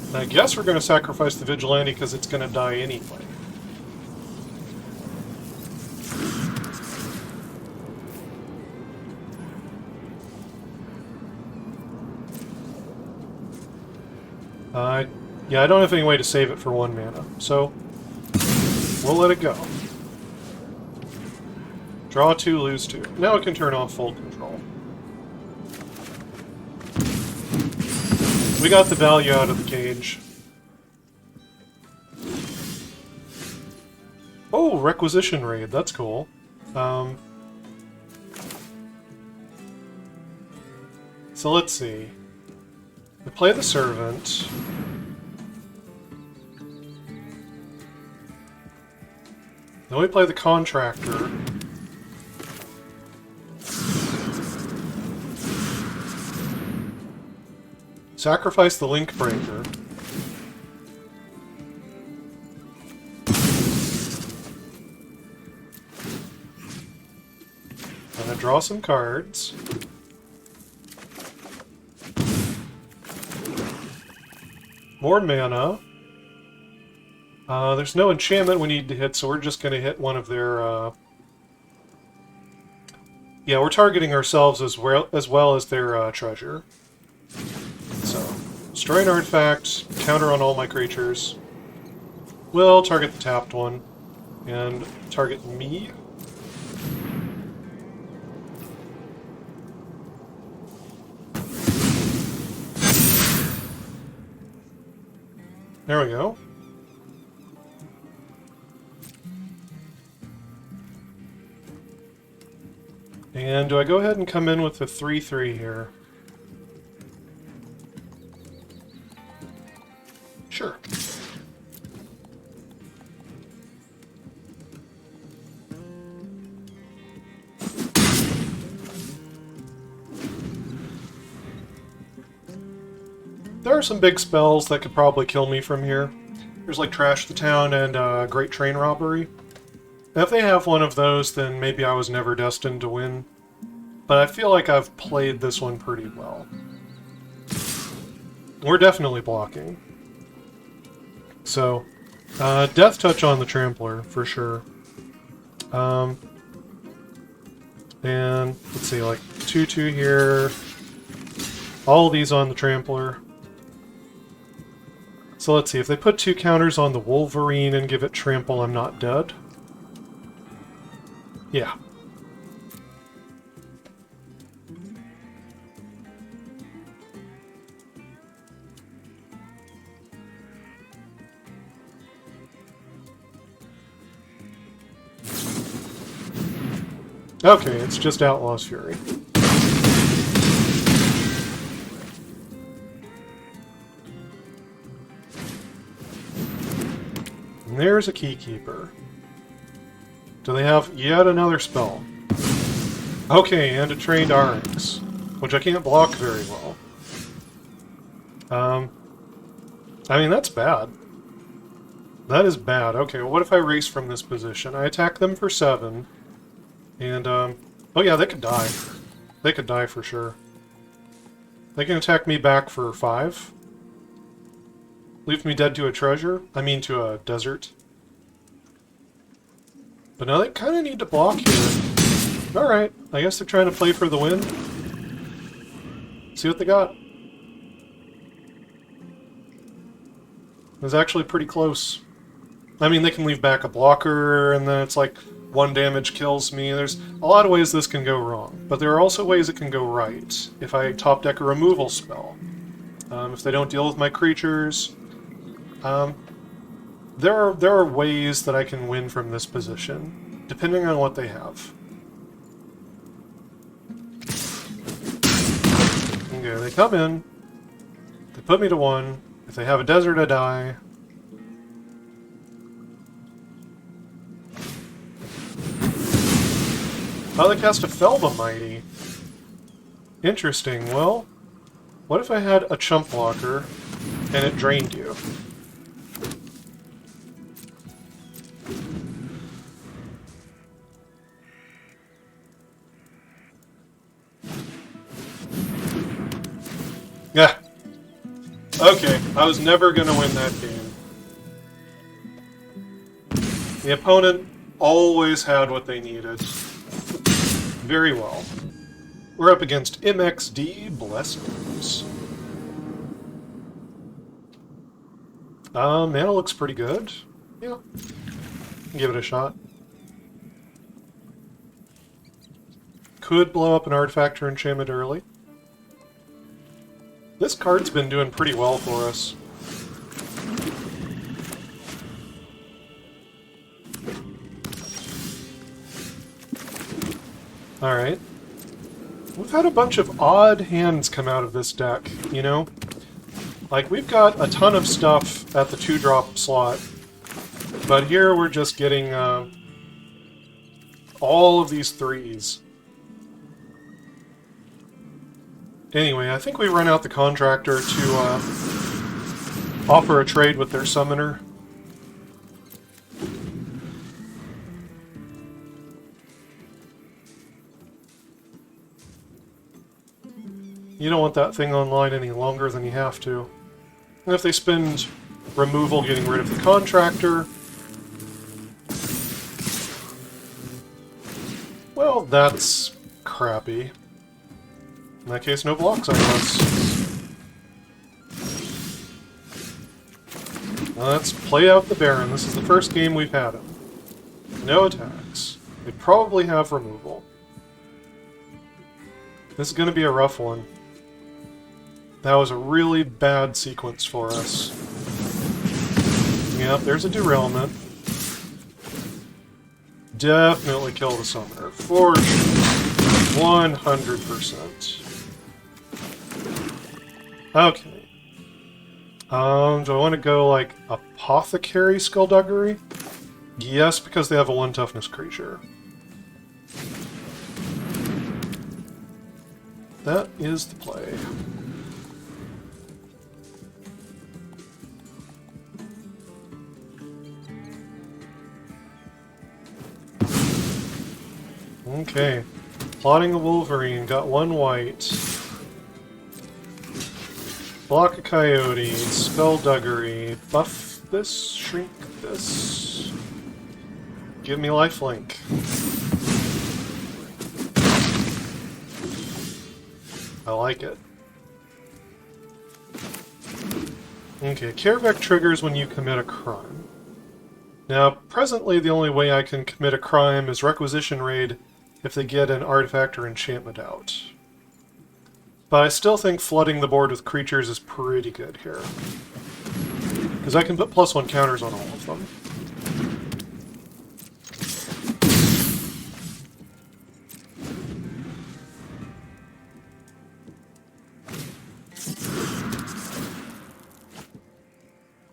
And I guess we're going to sacrifice the vigilante because it's going to die anyway. Yeah, I don't have any way to save it for 1 mana, so we'll let it go. Draw 2, lose 2. Now it can turn off full control. We got the value out of the cage. Oh, Requisition Raid, that's cool. So let's see. We play the Servant. Then we play the Contractor. Sacrifice the Link Breaker. And I draw some cards. More mana. There's no enchantment we need to hit, so we're just going to hit one of their... Yeah, we're targeting ourselves as well as their treasure. So, destroy an artifact, counter on all my creatures. We'll target the tapped one, and target me. There we go. And do I go ahead and come in with the 3/3 here? Sure. There are some big spells that could probably kill me from here. There's like Trash the Town and Great Train Robbery. If they have one of those, then maybe I was never destined to win. But I feel like I've played this one pretty well. We're definitely blocking. So, Death Touch on the Trampler, for sure. And, let's see, like 2/2 here. All these on the Trampler. So let's see, if they put 2 counters on the Wolverine and give it Trample, I'm not dead. Yeah. Okay, it's just Outlaw's Fury. And there's a Keykeeper. Do they have yet another spell? Okay, and a Trained Arx, which I can't block very well. I mean, that's bad. That is bad. Okay, well, what if I race from this position? I attack them for 7. And, oh yeah, they could die. They could die for sure. They can attack me back for 5. Leave me dead to a treasure. I mean, to a desert. But now they kind of need to block here. Alright, I guess they're trying to play for the win. See what they got. It was actually pretty close. I mean, they can leave back a blocker, and then it's like 1 damage kills me. There's a lot of ways this can go wrong, but there are also ways it can go right. If I top deck a removal spell, if they don't deal with my creatures, there are ways that I can win from this position, depending on what they have. Okay, they come in, they put me to 1. If they have a desert, I die. Oh, they cast a Felba Mighty. Interesting. Well, what if I had a chump blocker and it drained you? Okay, I was never going to win that game. The opponent always had what they needed. Very well. We're up against MXD Blessings. Mana looks pretty good. Yeah. Give it a shot. Could blow up an artifact or enchantment early. This card's been doing pretty well for us. Alright. We've had a bunch of odd hands come out of this deck, you know? Like, we've got a ton of stuff at the 2-drop slot, but here we're just getting all of these 3s. Anyway, I think we run out the contractor to offer a trade with their summoner. You don't want that thing online any longer than you have to. And if they spend removal getting rid of the contractor, well, that's crappy. In that case, no blocks on us. Well, let's play out the Baron. This is the first game we've had him. No attacks. They probably have removal. This is going to be a rough one. That was a really bad sequence for us. Yep, there's a derailment. Definitely kill the summoner. For sure. 100%. Okay. Do I want to go, like, Apothecary Skullduggery? Yes, because they have a 1 toughness creature. That is the play. Okay. Plotting a Wolverine, got 1 white. Block a Coyote, Skullduggery, buff this, shrink this. Give me lifelink. I like it. Okay, Carevec triggers when you commit a crime. Now, presently the only way I can commit a crime is Requisition Raid if they get an artifact or enchantment out. But I still think flooding the board with creatures is pretty good here. Because I can put +1 counters on all of them.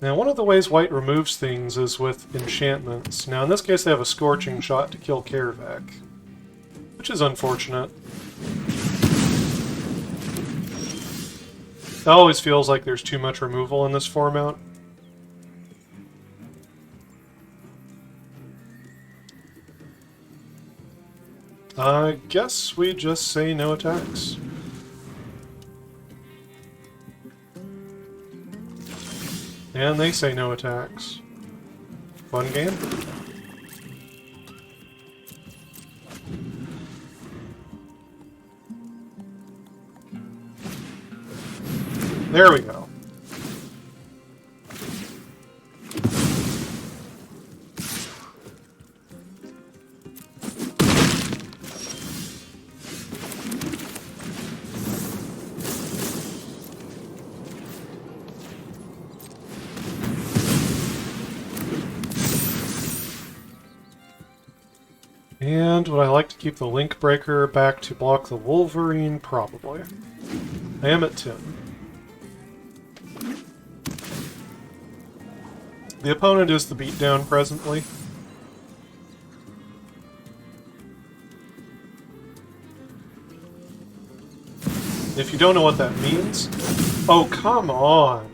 Now, one of the ways white removes things is with enchantments. Now, in this case, they have a Scorching Shot to kill Carevec, which is unfortunate. It always feels like there's too much removal in this format. I guess we just say no attacks. And they say no attacks. Fun game. There we go. And would I like to keep the Link Breaker back to block the Wolverine? Probably. I am at 10. The opponent is the beatdown presently. If you don't know what that means... Oh, come on!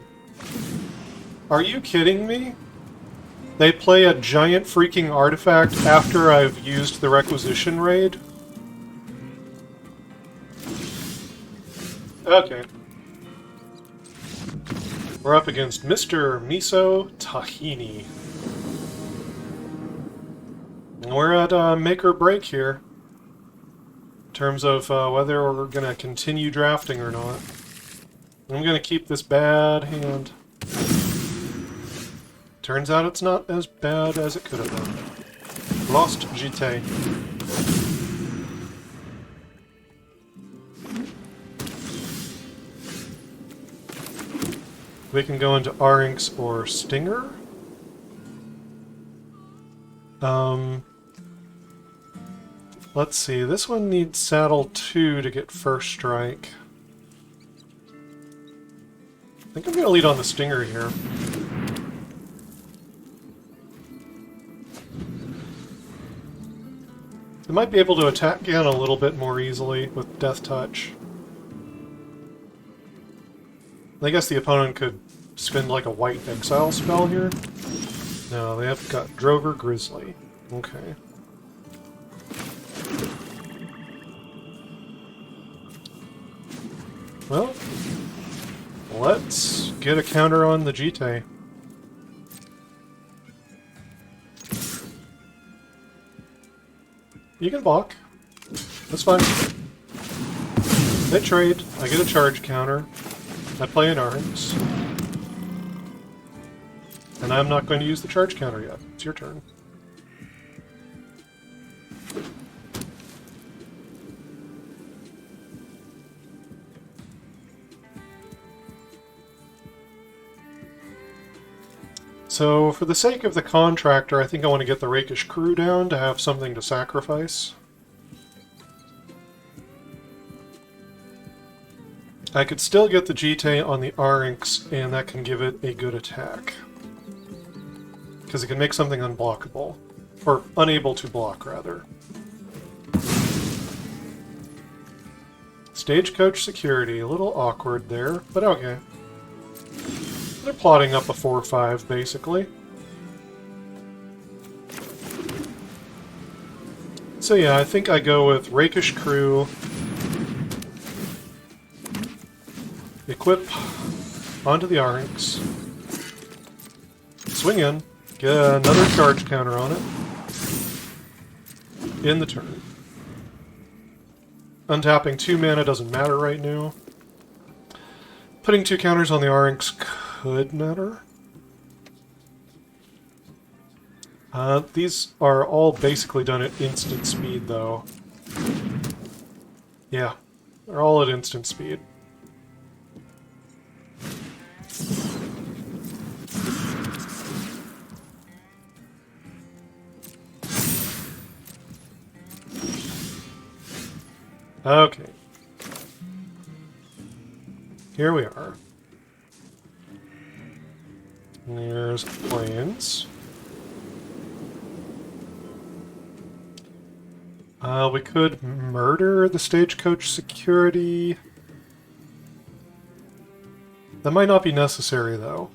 Are you kidding me? They play a giant freaking artifact after I've used the Requisition Raid? Okay. We're up against Mr. Miso Tahini. And we're at make or break here. In terms of whether we're going to continue drafting or not. I'm going to keep this bad hand. Turns out it's not as bad as it could have been. Lost GT. We can go into Arynx or Stinger. Let's see, this one needs Saddle 2 to get first strike. I think I'm going to lead on the Stinger here. I might be able to attack again a little bit more easily with Death Touch. I guess the opponent could spend like a white exile spell here. No, they have got Drover Grizzly. Okay. Well, let's get a counter on the GT. You can block. That's fine. They trade. I get a charge counter. I play an Arynx. And I'm not going to use the charge counter yet. It's your turn. So, for the sake of the contractor, I think I want to get the Rakish crew down to have something to sacrifice. I could still get the GT on the Arynx, and that can give it a good attack. Because it can make something unblockable. Or unable to block, rather. Stagecoach security, a little awkward there, but okay. They're plotting up a 4-5, basically. So yeah, I think I go with Rakish crew, equip onto the Arynx, swing in, get another charge counter on it, in the turn. Untapping 2 mana doesn't matter right now. Putting 2 counters on the Arynx could matter. These are all basically done at instant speed, though. Yeah, they're all at instant speed. Okay. Here we are. There's planes. We could murder the stagecoach security. That might not be necessary, though.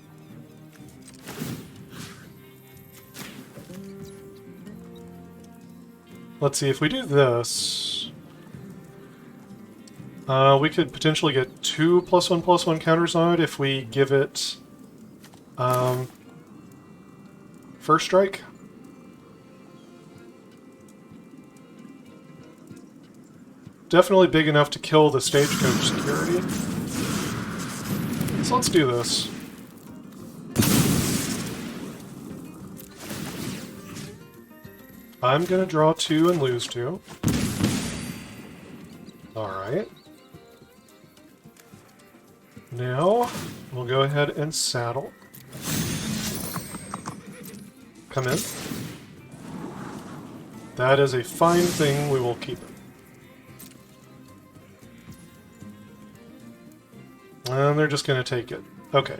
Let's see, if we do this... we could potentially get 2 +1/+1 counters on it if we give it... first strike? Definitely big enough to kill the stagecoach security. So let's do this. I'm gonna draw 2 and lose 2. Alright. Now, we'll go ahead and saddle. Come in. That is a fine thing, we will keep it. And they're just going to take it. Okay.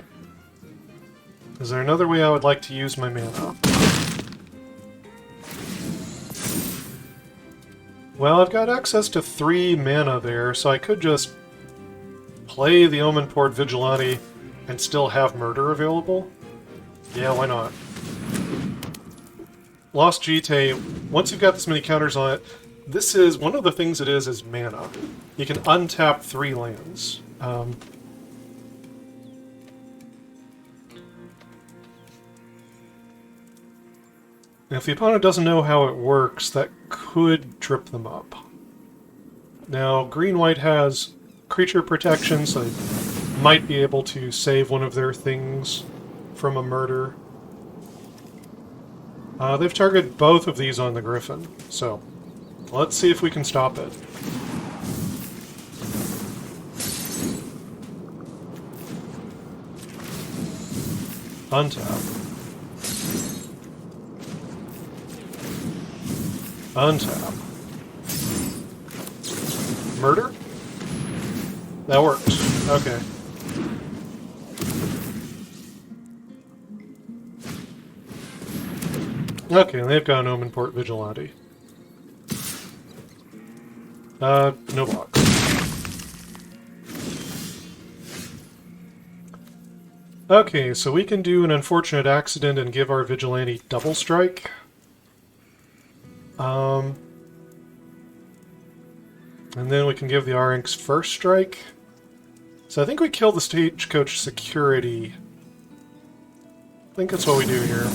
Is there another way I would like to use my mana? Well, I've got access to 3 mana there, so I could just play the Omen Port Vigilante and still have Murder available. Yeah, why not? Lost GT, once you've got this many counters on it, this is, one of the things it is mana. You can untap 3 lands. If the opponent doesn't know how it works, that could trip them up. Now, green-white has creature protection, so they might be able to save one of their things from a murder. They've targeted both of these on the Griffin, so let's see if we can stop it. Untap. Untap. Murder? That worked. Okay. Okay, they've got an Omenport Vigilante. No blocks. Okay, so we can do an unfortunate accident and give our Vigilante double strike. And then we can give the Arinx first strike. So I think we kill the Stagecoach security. I think that's what we do here.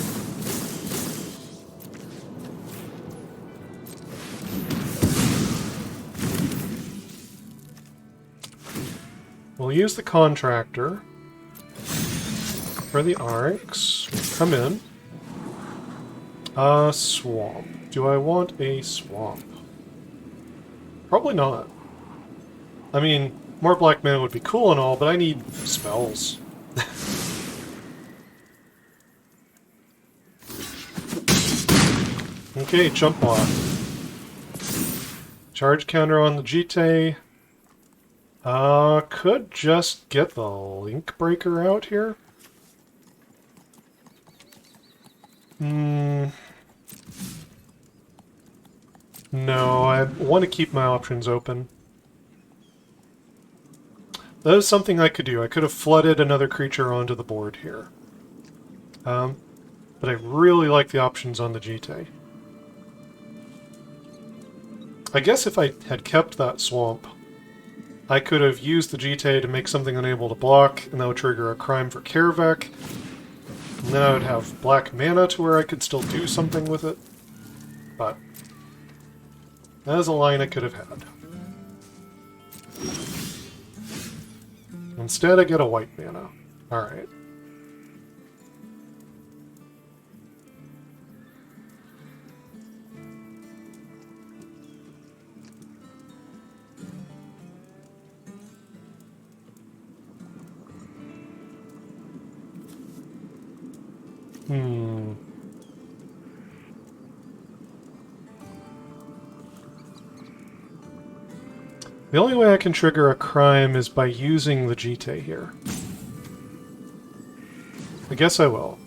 We'll use the Contractor for the Arinx. Come in. Swamp. Do I want a swamp? Probably not. I mean, more black mana would be cool and all, but I need spells. Okay, jump block. Charge counter on the Jite. Could just get the Link Breaker out here. No, I want to keep my options open. That is something I could do. I could have flooded another creature onto the board here. But I really like the options on the Jite. I guess if I had kept that swamp, I could have used the Jite to make something unable to block, and that would trigger a crime for Kaervek. And then I would have black mana to where I could still do something with it. But that is a line I could have had. Instead, I get a white mana. Alright. The only way I can trigger a crime is by using the Jite here. I guess I will.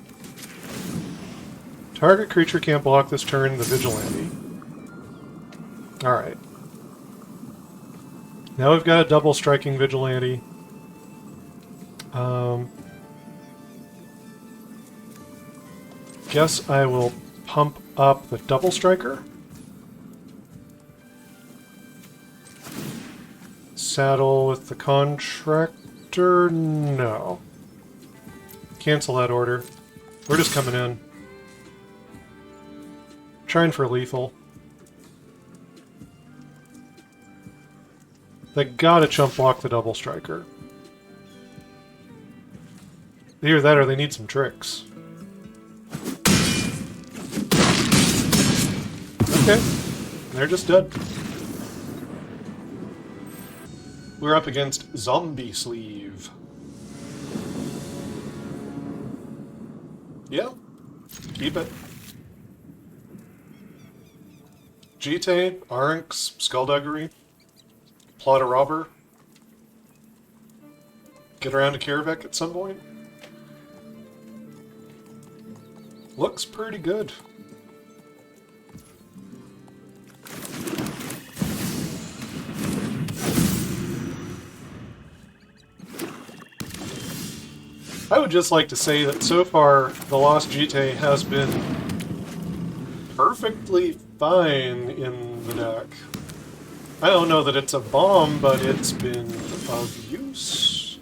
Target creature can't block this turn, the Vigilante. Alright. Now we've got a double striking Vigilante. Guess I will pump up the double striker. Saddle with the Contractor? No. Cancel that order. We're just coming in. Trying for lethal. They gotta chump block the double striker. Either that or they need some tricks. Okay. They're just dead. We're up against Zombie Sleeve. Yeah. Keep it. Jite, Arinx, Skullduggery. Plot a Robber. Get around to Kaervek at some point. Looks pretty good. I would just like to say that so far, the Lost Jite has been perfectly fine in the deck. I don't know that it's a bomb, but it's been of use.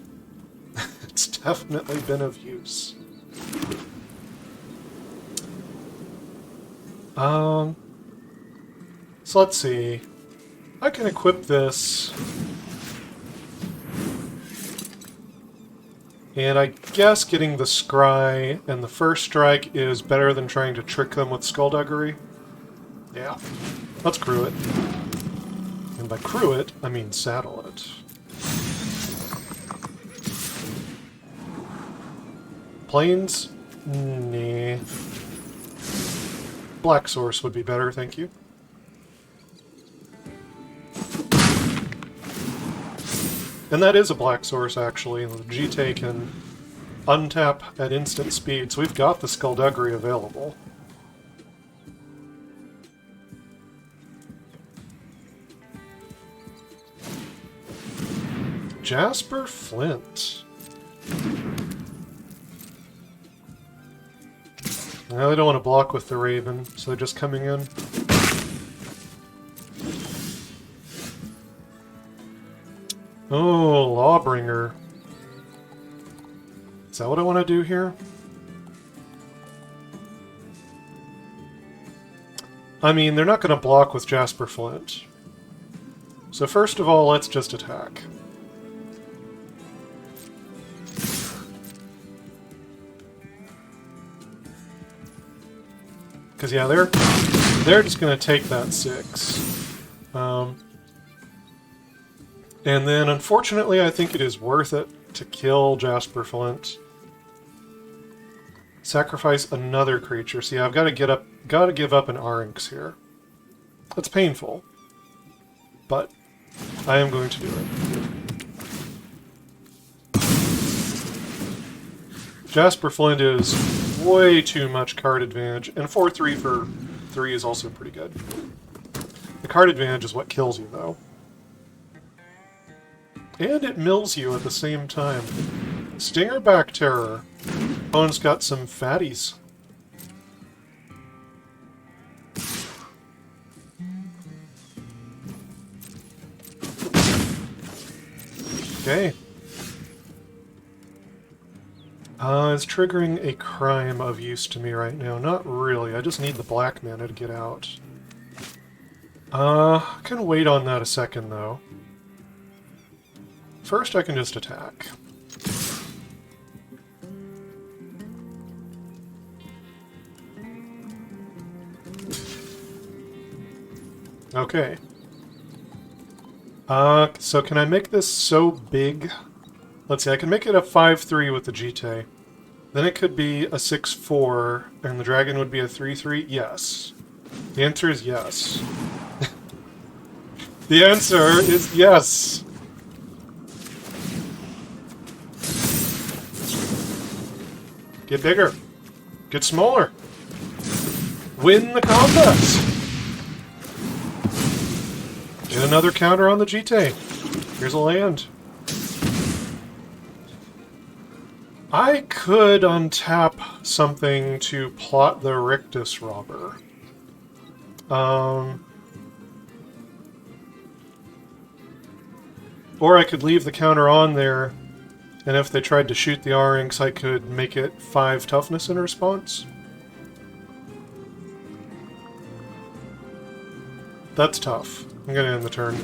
It's definitely been of use. So let's see. I can equip this. And I guess getting the scry and the first strike is better than trying to trick them with skullduggery. Yeah. Let's crew it. And by crew it, I mean saddle it. Planes? Nah. Black Source would be better, thank you. And that is a Black Source, actually. The GT can untap at instant speed, so we've got the Skullduggery available. Jasper Flint. Now they don't want to block with the Raven, so they're just coming in. Oh, Lawbringer. Is that what I want to do here? I mean, they're not going to block with Jasper Flint. So first of all, let's just attack. Because, yeah, they're just going to take that 6. And then, unfortunately, I think it is worth it to kill Jasper Flint. Sacrifice another creature. See, I've got to give up an Arynx here. That's painful, but I am going to do it. Jasper Flint is way too much card advantage, and 4/3 for 3 is also pretty good. The card advantage is what kills you, though. And it mills you at the same time. Stingerback Terror. Opponent's got some fatties. Okay. It's triggering a crime of use to me right now. Not really. I just need the black mana to get out. I can wait on that a second, though. First, I can just attack. Okay. So can I make this so big? Let's see, I can make it a 5/3 with the GT. Then it could be a 6/4, and the dragon would be a 3/3? Yes. The answer is yes. The answer is yes! Get bigger. Get smaller. Win the combat! Get another counter on the GT. Here's a land. I could untap something to plot the Rictus Robber. Or I could leave the counter on there, and if they tried to shoot the Arynx, I could make it 5 toughness in response. That's tough. I'm gonna end the turn.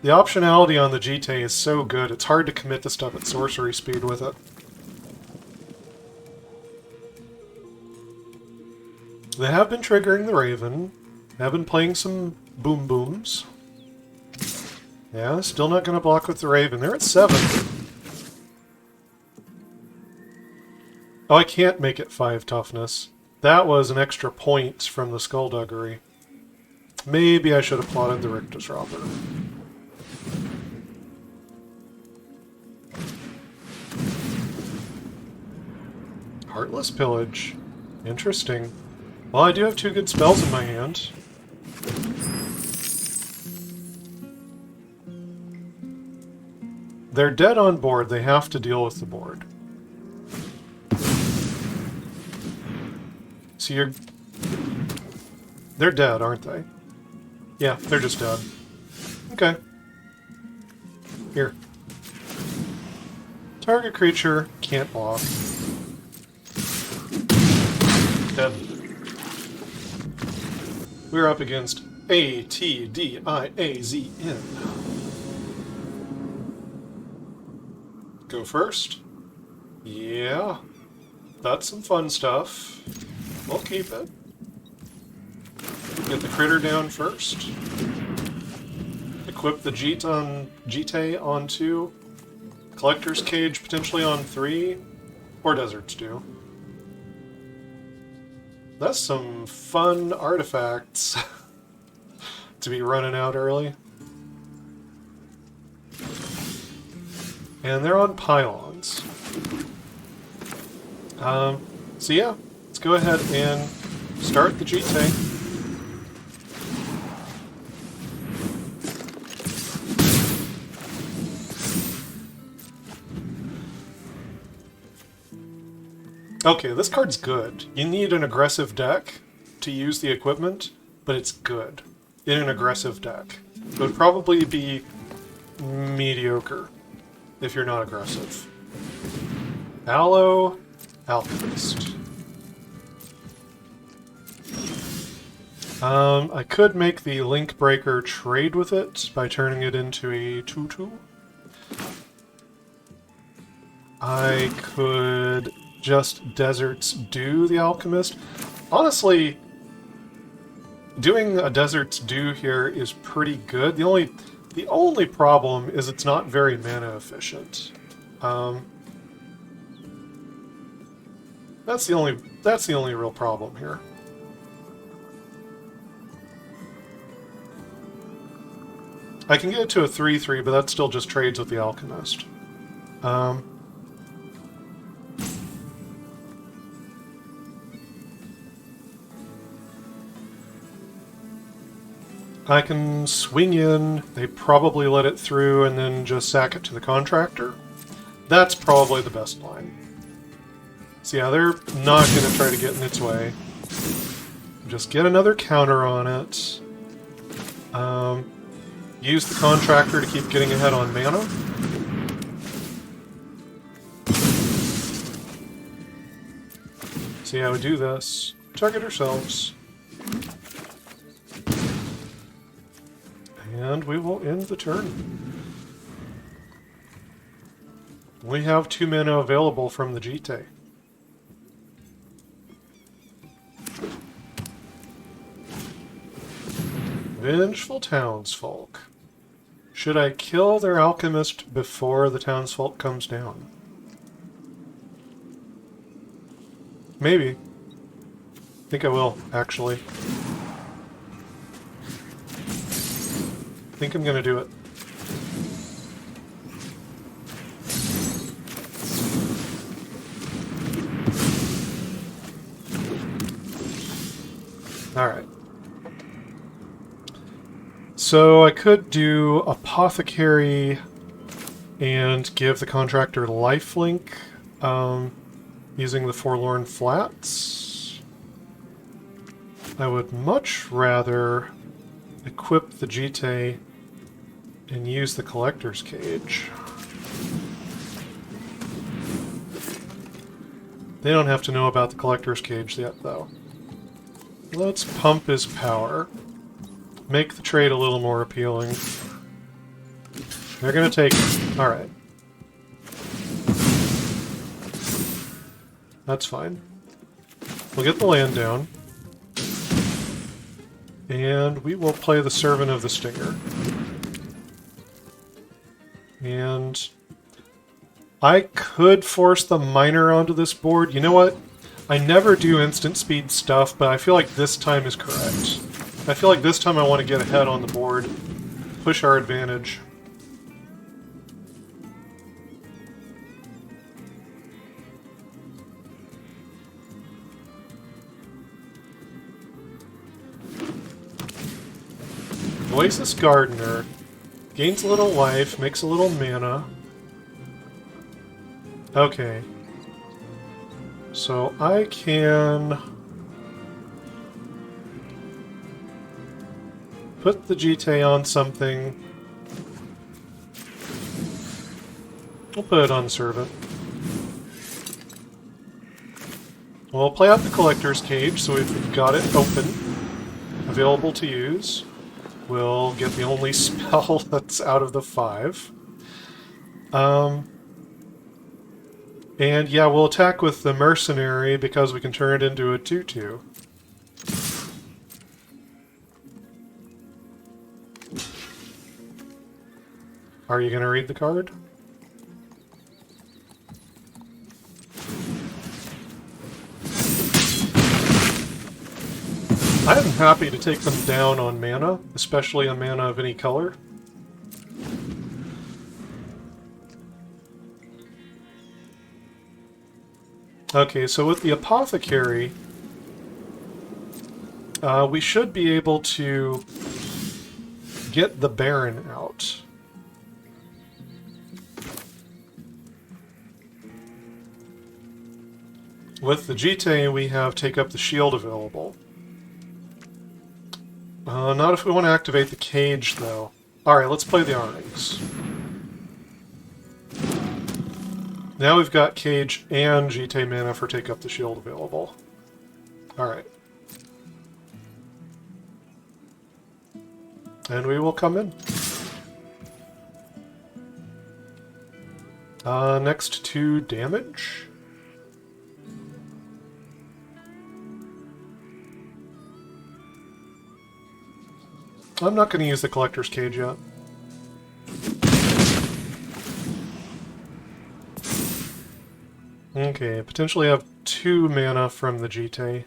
The optionality on the GT is so good, it's hard to commit to stuff at sorcery speed with it. They have been triggering the Raven. They have been playing some boom booms. Yeah, still not going to block with the Raven. They're at 7. Oh, I can't make it 5 toughness. That was an extra point from the Skullduggery. Maybe I should have plotted the Rictus Robber. Heartless Pillage. Interesting. Well, I do have 2 good spells in my hand. They're dead on board. They have to deal with the board. So they're dead, aren't they? Yeah, they're just dead. Okay. Here. Target creature can't block. Dead. We're up against ATDIAZN. Go first. Yeah. That's some fun stuff. We'll keep it. Get the critter down first. Equip the Jite onto Collector's Cage, potentially on 3. Or Desert's Dew. That's some fun artifacts to be running out early. And they're on pylons. So yeah, let's go ahead and start the Jite. Okay, this card's good. You need an aggressive deck to use the equipment, but it's good in an aggressive deck. It would probably be mediocre if you're not aggressive. Aloe, Alchemist. I could make the Link Breaker trade with it by turning it into a 2/2. I could just Desert's Dew the Alchemist. Honestly, doing a Desert's Dew here is pretty good. The only problem is it's not very mana efficient. That's the only real problem here. I can get it to a 3/3, but that still just trades with the Alchemist. I can swing in, they probably let it through, and then just sack it to the contractor. That's probably the best line. So yeah, they're not going to try to get in its way. Just get another counter on it. Use the contractor to keep getting ahead on mana. So yeah, we do this. Target ourselves. And we will end the turn. We have 2 mana available from the Jite. Vengeful Townsfolk. Should I kill their Alchemist before the Townsfolk comes down? Maybe. I think I will, actually. I think I'm going to do it. Alright. So I could do Apothecary and give the contractor lifelink using the Forlorn Flats. I would much rather equip the Jite and use the Collector's Cage. They don't have to know about the Collector's Cage yet, though. Let's pump his power. Make the trade a little more appealing. They're gonna take it. Alright. That's fine. We'll get the land down. And we will play the Servant of the Stinger. And I could force the Miner onto this board. You know what? I never do instant speed stuff, but I feel like this time is correct. I feel like this time I want to get ahead on the board. Push our advantage. Oasis Gardener. Gains a little life, makes a little mana. Okay. So I can put the Jite on something. We'll put it on Servant. We'll play out the Collector's Cage, so we've got it open. available to use. We'll get the only spell that's out of the 5. And yeah, we'll attack with the Mercenary because we can turn it into a 2/2. Are you going to read the card? I am happy to take them down on mana, especially on mana of any color. Okay, so with the Apothecary, we should be able to get the Baron out. With the Jite, we have Take Up the Shield available. Not if we want to activate the Cage, though. Alright, let's play the Arnings. Now we've got Cage and Jite mana for Take Up the Shield available. Alright. And we will come in. Next to damage. I'm not going to use the Collector's Cage yet. Okay, potentially have 2 mana from the Jite.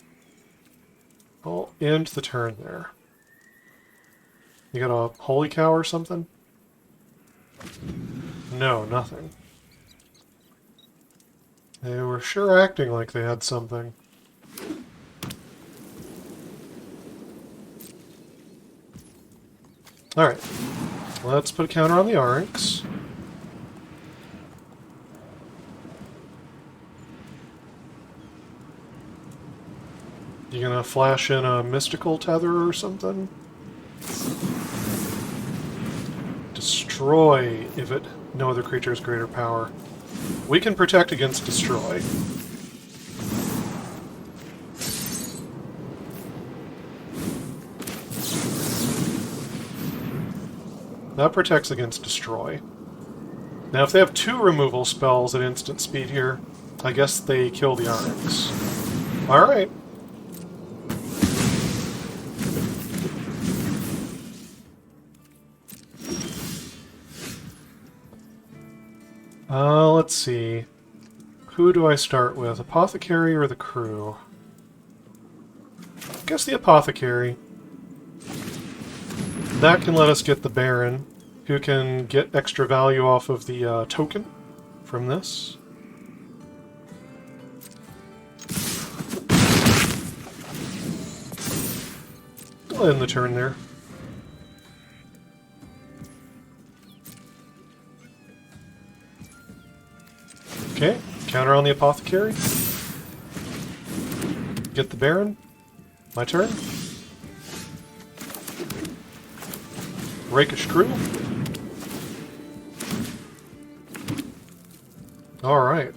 I'll end the turn there. You got a Holy Cow or something? No, nothing. They were sure acting like they had something. Alright, let's put a counter on the Arnix. You gonna flash in a Mystical Tether or something? Destroy if no other creature has greater power. We can protect against destroy. That protects against destroy. Now if they have 2 removal spells at instant speed here, I guess they kill the Arnix. Alright. Let's see. Who do I start with? Apothecary or the crew? I guess the Apothecary. That can let us get the Baron, who can get extra value off of the token from this. I'll end the turn there. Okay, counter on the Apothecary. Get the Baron. My turn. Rakish Crew. Alright.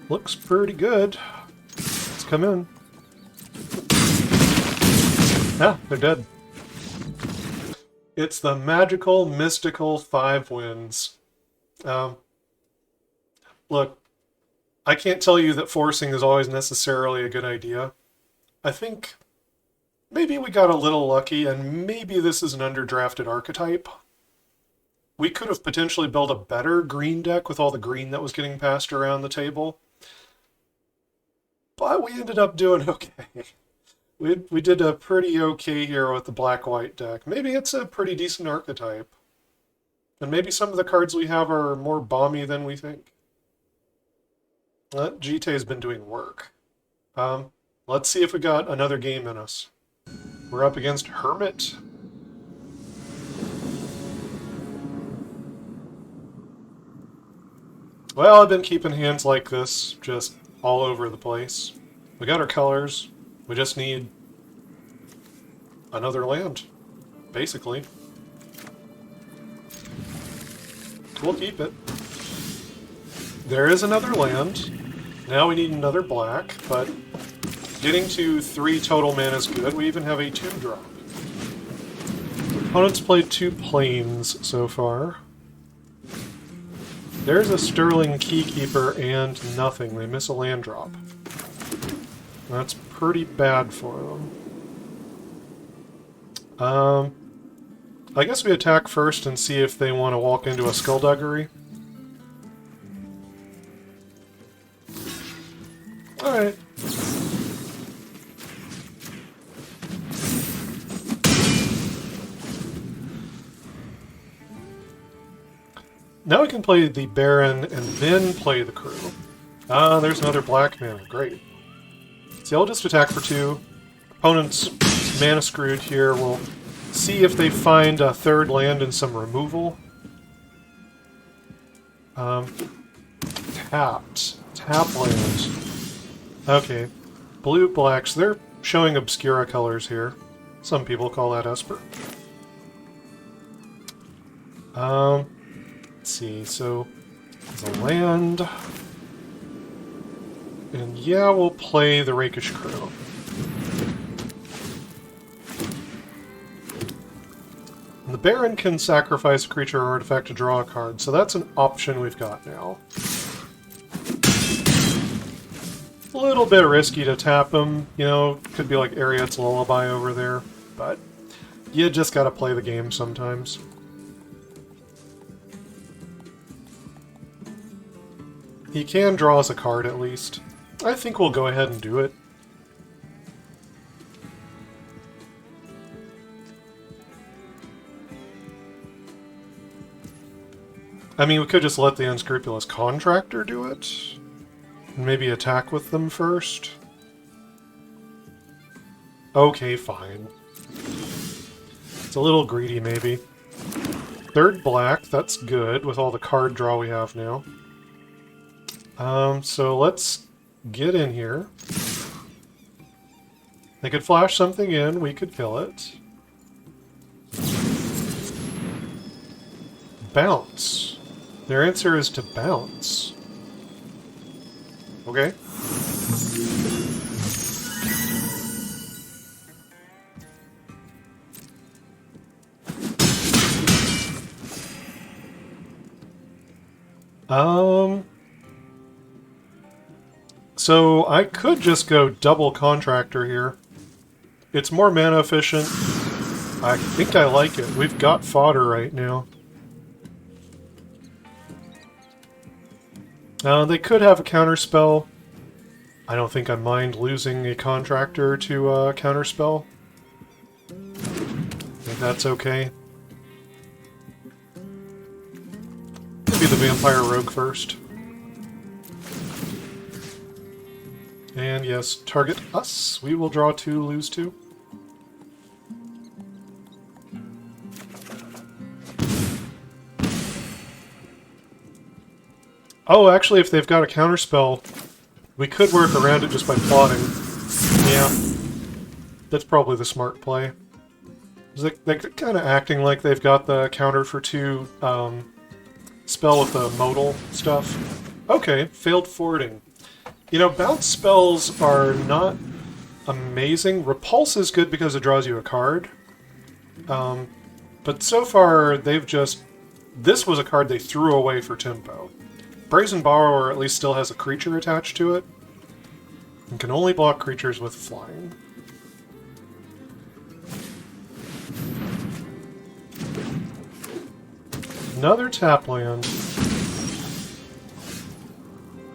Looks pretty good. Let's come in. Ah, they're dead. It's the magical, mystical 5 wins. Look, I can't tell you that forcing is always necessarily a good idea. I think maybe we got a little lucky, and maybe this is an underdrafted archetype. We could have potentially built a better green deck with all the green that was getting passed around the table. But we ended up doing okay. We did a pretty okay here with the black-white deck. Maybe it's a pretty decent archetype. And maybe some of the cards we have are more bomby than we think. Jite has been doing work. Let's see if we got another game in us. We're up against Hermit. Well, I've been keeping hands like this, just all over the place. We got our colors. We just need another land, basically. We'll keep it. There is another land. Now we need another black, but Getting to 3 total mana is good. We even have a 2-drop. Opponents played 2 planes so far. There's a Sterling Keykeeper and nothing. They miss a land drop. That's pretty bad for them. I guess we attack first and see if they want to walk into a Skullduggery. Alright. Now we can play the Baron and then play the crew. Ah, there's another black mana. Great. So I'll just attack for 2. Opponent's mana screwed here. We'll see if they find a 3rd land and some removal. Tapped. Tap land. Okay. Blue, blacks. They're showing Obscura colors here. Some people call that Esper. Let's see, so there's a land. And yeah, we'll play the Rakish Crew. And the Baron can sacrifice a creature or artifact to draw a card, so that's an option we've got now. A little bit risky to tap him, you know, could be like Ariad's Lullaby over there, but you just gotta play the game sometimes. He can draw us a card at least. I think we'll go ahead and do it. I mean, we could just let the Unscrupulous Contractor do it. And maybe attack with them first. Okay, fine. It's a little greedy, maybe. 3rd black, that's good with all the card draw we have now. So let's get in here. They could flash something in, we could kill it. Bounce. Their answer is to bounce. Okay. So I could just go double Contractor here. It's more mana efficient. I think I like it. We've got fodder right now. They could have a counterspell. I don't think I mind losing a Contractor to counterspell. I think that's okay. Maybe the Vampire Rogue first. And yes, target us. We will draw 2, lose 2. Oh, actually, if they've got a counterspell, we could work around it just by plotting. Yeah. That's probably the smart play. They're kind of acting like they've got the counter for 2 spell with the modal stuff. Okay, failed forwarding. You know, bounce spells are not amazing. Repulse is good because it draws you a card. But so far, they've just... This was a card they threw away for tempo. Brazen Borrower at least still has a creature attached to it, and can only block creatures with flying. Another tap land.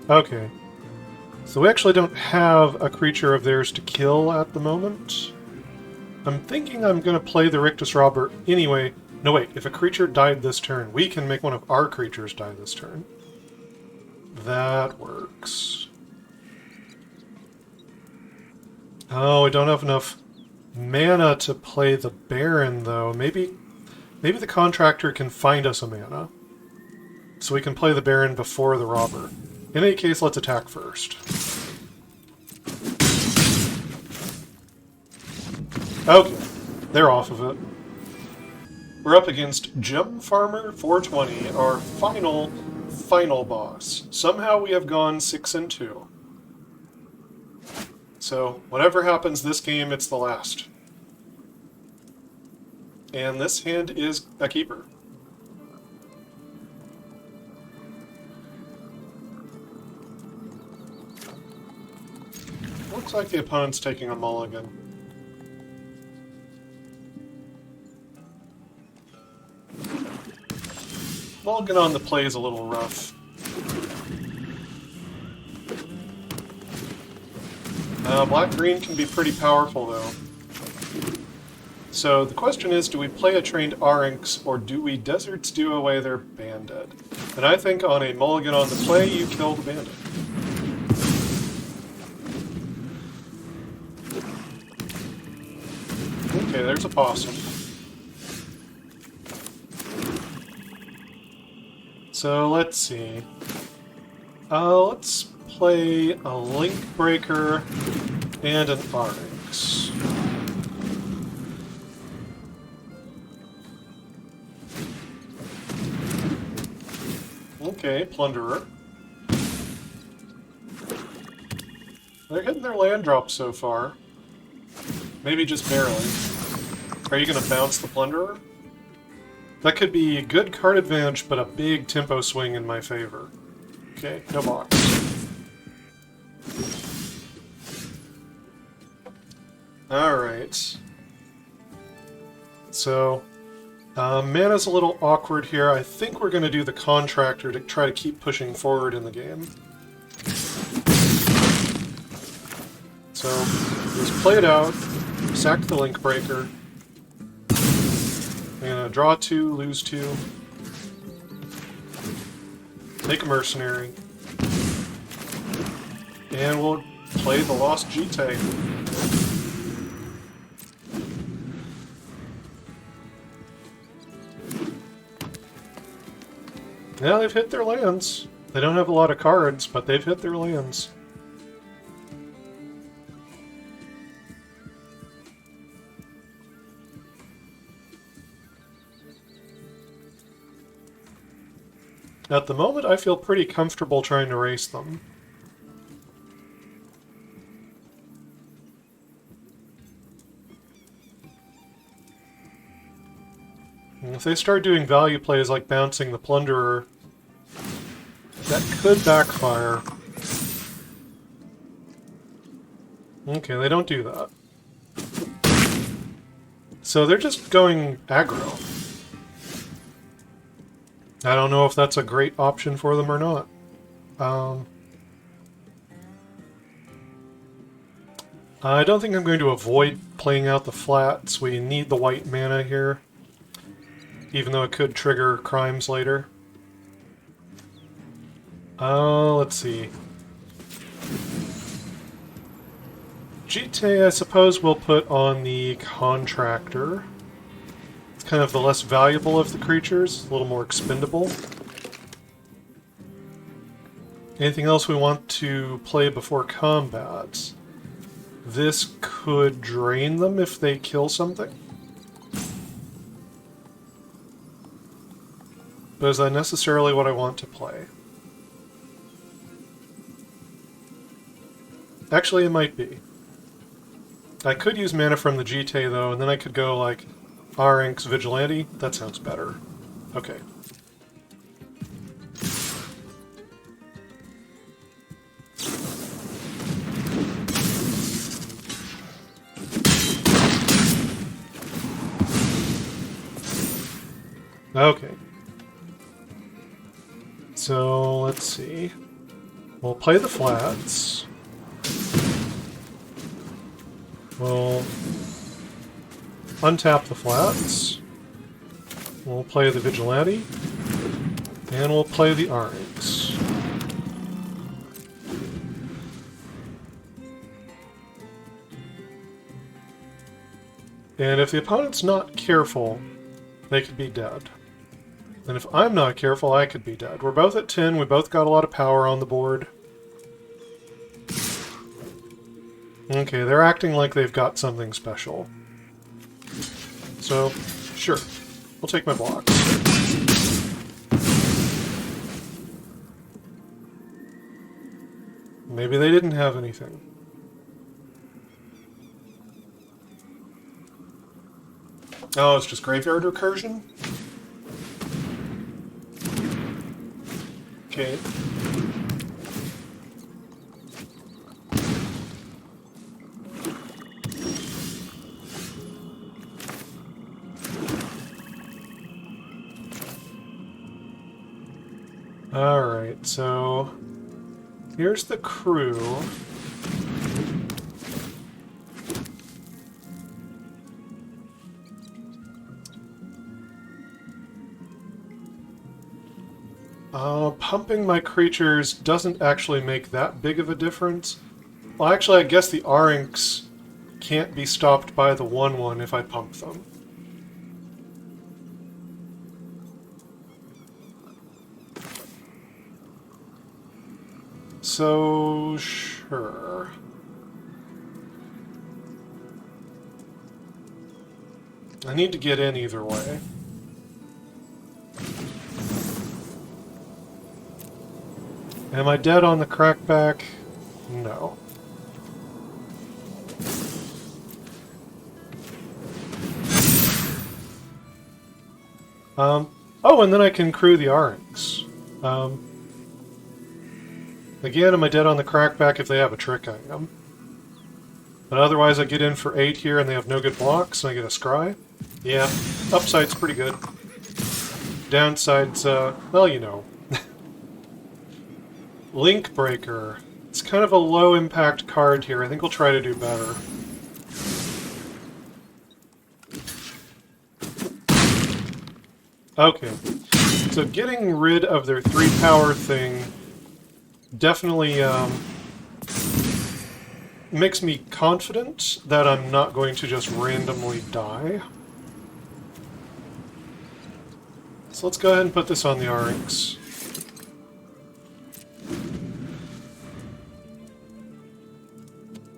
Okay. So we actually don't have a creature of theirs to kill at the moment. I'm thinking I'm going to play the Rictus Robber anyway. No, wait. If a creature died this turn, we can make one of our creatures die this turn. That works. Oh, we don't have enough mana to play the Baron, though. Maybe the Contractor can find us a mana. So we can play the Baron before the Robber. In any case, let's attack first. Okay, they're off of it. We're up against Gem Farmer 420, our final boss. Somehow we have gone 6-2. So, whatever happens this game, it's the last. And this hand is a keeper. Looks like the opponent's taking a mulligan. Mulligan on the play is a little rough. Black-green can be pretty powerful, though. So the question is, do we play a trained Arynx, or do we Deserts do away their bandit? And I think on a mulligan on the play, you kill the bandit. Okay, there's a possum. So let's see. Let's play a Link Breaker and an Arynx. Okay, Plunderer. They're hitting their land drops so far. Maybe just barely. Are you going to bounce the Plunderer? That could be a good card advantage, but a big tempo swing in my favor. Okay, no box. Alright. So, mana's a little awkward here. I think we're going to do the Contractor to try to keep pushing forward in the game. So, just play it out, sack the Link Breaker. I'm going to draw 2, lose 2. Take a Mercenary. And we'll play the Lost Jite. Yeah, they've hit their lands. They don't have a lot of cards, but they've hit their lands. At the moment, I feel pretty comfortable trying to race them. And if they start doing value plays like bouncing the Plunderer, that could backfire. Okay, they don't do that. So they're just going aggro. I don't know if that's a great option for them or not. I don't think I'm going to avoid playing out the flats. We need the white mana here, even though it could trigger crimes later. Let's see. Jite, I suppose we'll put on the Contractor. Kind of the less valuable of the creatures, a little more expendable. Anything else we want to play before combat? This could drain them if they kill something. But is that necessarily what I want to play? Actually, it might be. I could use mana from the Jite, though, and then I could go, like, Arynx Vigilante? That sounds better. Okay. Okay. So, let's see. We'll play the flats. We'll untap the flats. We'll play the Vigilante. And we'll play the Arynx. And if the opponent's not careful, they could be dead. And if I'm not careful, I could be dead. We're both at 10, we both got a lot of power on the board. Okay, they're acting like they've got something special. So, sure. We'll take my blocks. Maybe they didn't have anything. Oh, it's just graveyard recursion? Okay. Alright, so here's the crew. Pumping my creatures doesn't actually make that big of a difference. Well, actually, I guess the Arinx can't be stopped by the 1/1 if I pump them. So, sure. I need to get in either way. Am I dead on the crackback? No. Oh, and then I can crew the Arinx. Again, am I dead on the crackback? If they have a trick, I am. But otherwise, I get in for 8 here, and they have no good blocks, and I get a scry. Yeah, upside's pretty good. Downside's, well, you know. Link Breaker. It's kind of a low-impact card here. I think we'll try to do better. Okay. So getting rid of their 3-power thing definitely makes me confident that I'm not going to just randomly die. So let's go ahead and put this on the Arinx.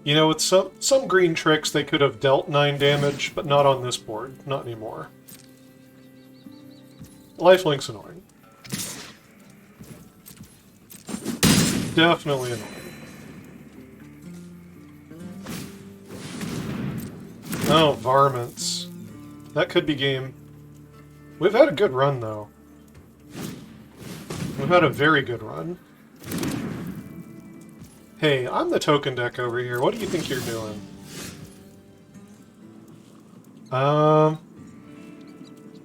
You know, with some green tricks, they could have dealt 9 damage, but not on this board. Not anymore. Lifelink's annoying. Definitely annoying. Oh, varmints. That could be game. We've had a good run, though. We've had a very good run. Hey, I'm the token deck over here. What do you think you're doing?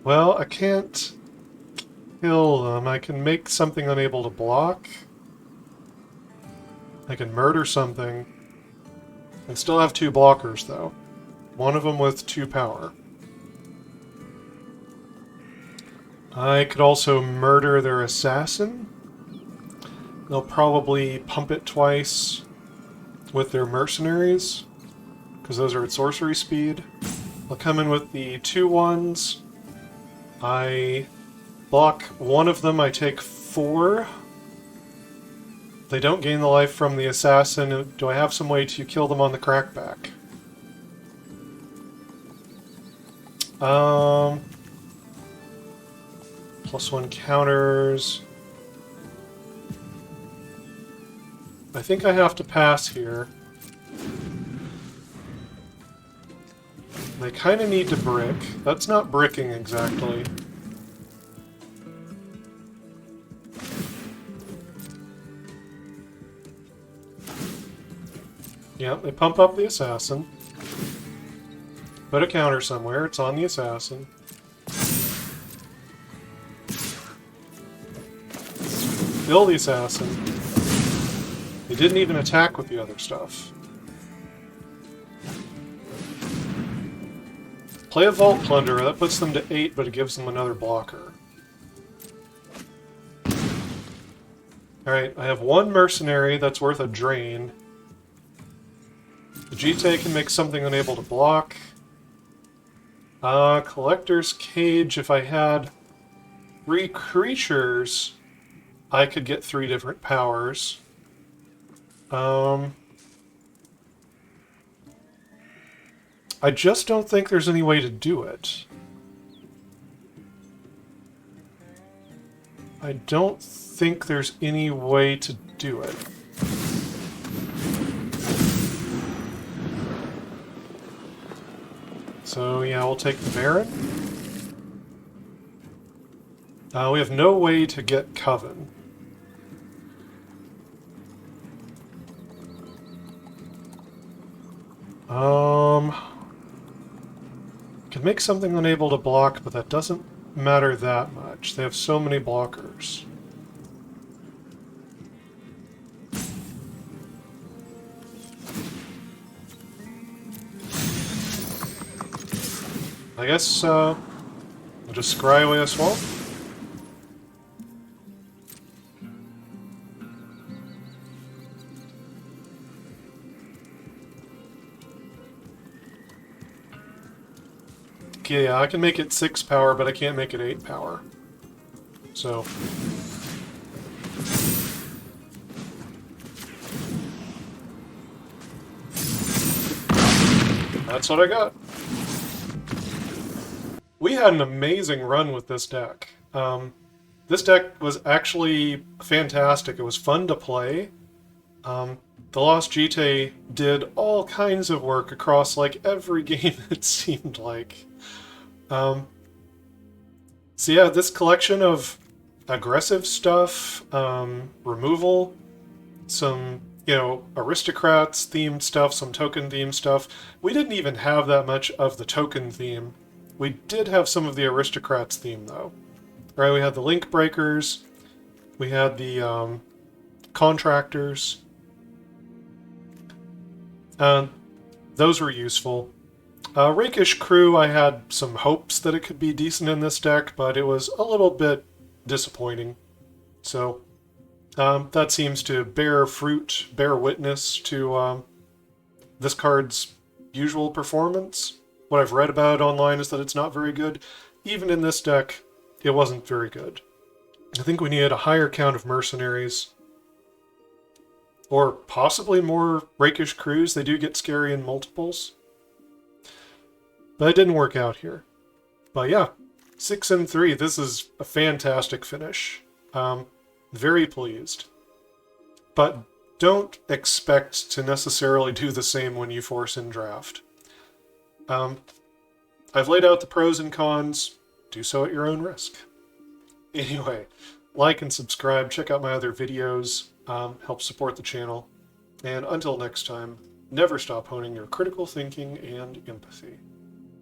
Well, I can't kill them. I can make something unable to block. I can murder something. I still have 2 blockers, though. One of them with 2 power. I could also murder their assassin. They'll probably pump it twice with their mercenaries, because those are at sorcery speed. I'll come in with the 2/1s. I block one of them, I take 4. They don't gain the life from the assassin. Do I have some way to kill them on the crackback? +1 counters. I think I have to pass here. They kind of need to brick. That's not bricking exactly. Yep, they pump up the assassin. Put a counter somewhere. It's on the assassin. Kill the assassin. They didn't even attack with the other stuff. Play a Vault Plunderer. That puts them to 8, but it gives them another blocker. Alright, I have 1 mercenary that's worth a drain. The Jite can make something unable to block. Collector's Cage, if I had 3 creatures, I could get 3 different powers. I just don't think there's any way to do it. I don't think there's any way to do it. So yeah, we'll take the Baron. We have no way to get Coven. Can make something unable to block, but that doesn't matter that much. They have so many blockers. I guess, we'll just scry away a swamp. Okay, yeah, I can make it 6 power, but I can't make it 8 power. So... that's what I got. We had an amazing run with this deck. This deck was actually fantastic. It was fun to play. The Lost Jite did all kinds of work across like every game, it seemed like. So yeah, this collection of aggressive stuff, removal, some, you know, aristocrats themed stuff, some token themed stuff. We didn't even have that much of the token theme. We did have some of the aristocrats theme though. Right, we had the link breakers, we had the contractors. Those were useful. Rakish Crew, I had some hopes that it could be decent in this deck, but it was a little bit disappointing. So, that seems to bear fruit, bear witness to this card's usual performance. What I've read about it online is that it's not very good. Even in this deck, it wasn't very good. I think we needed a higher count of mercenaries. Or possibly more Rakish Crews. They do get scary in multiples. But it didn't work out here. But yeah, 6-3. This is a fantastic finish. Very pleased. But don't expect to necessarily do the same when you force in draft. I've laid out the pros and cons. Do so at your own risk. Anyway, like and subscribe. Check out my other videos. Help support the channel. And until next time, never stop honing your critical thinking and empathy.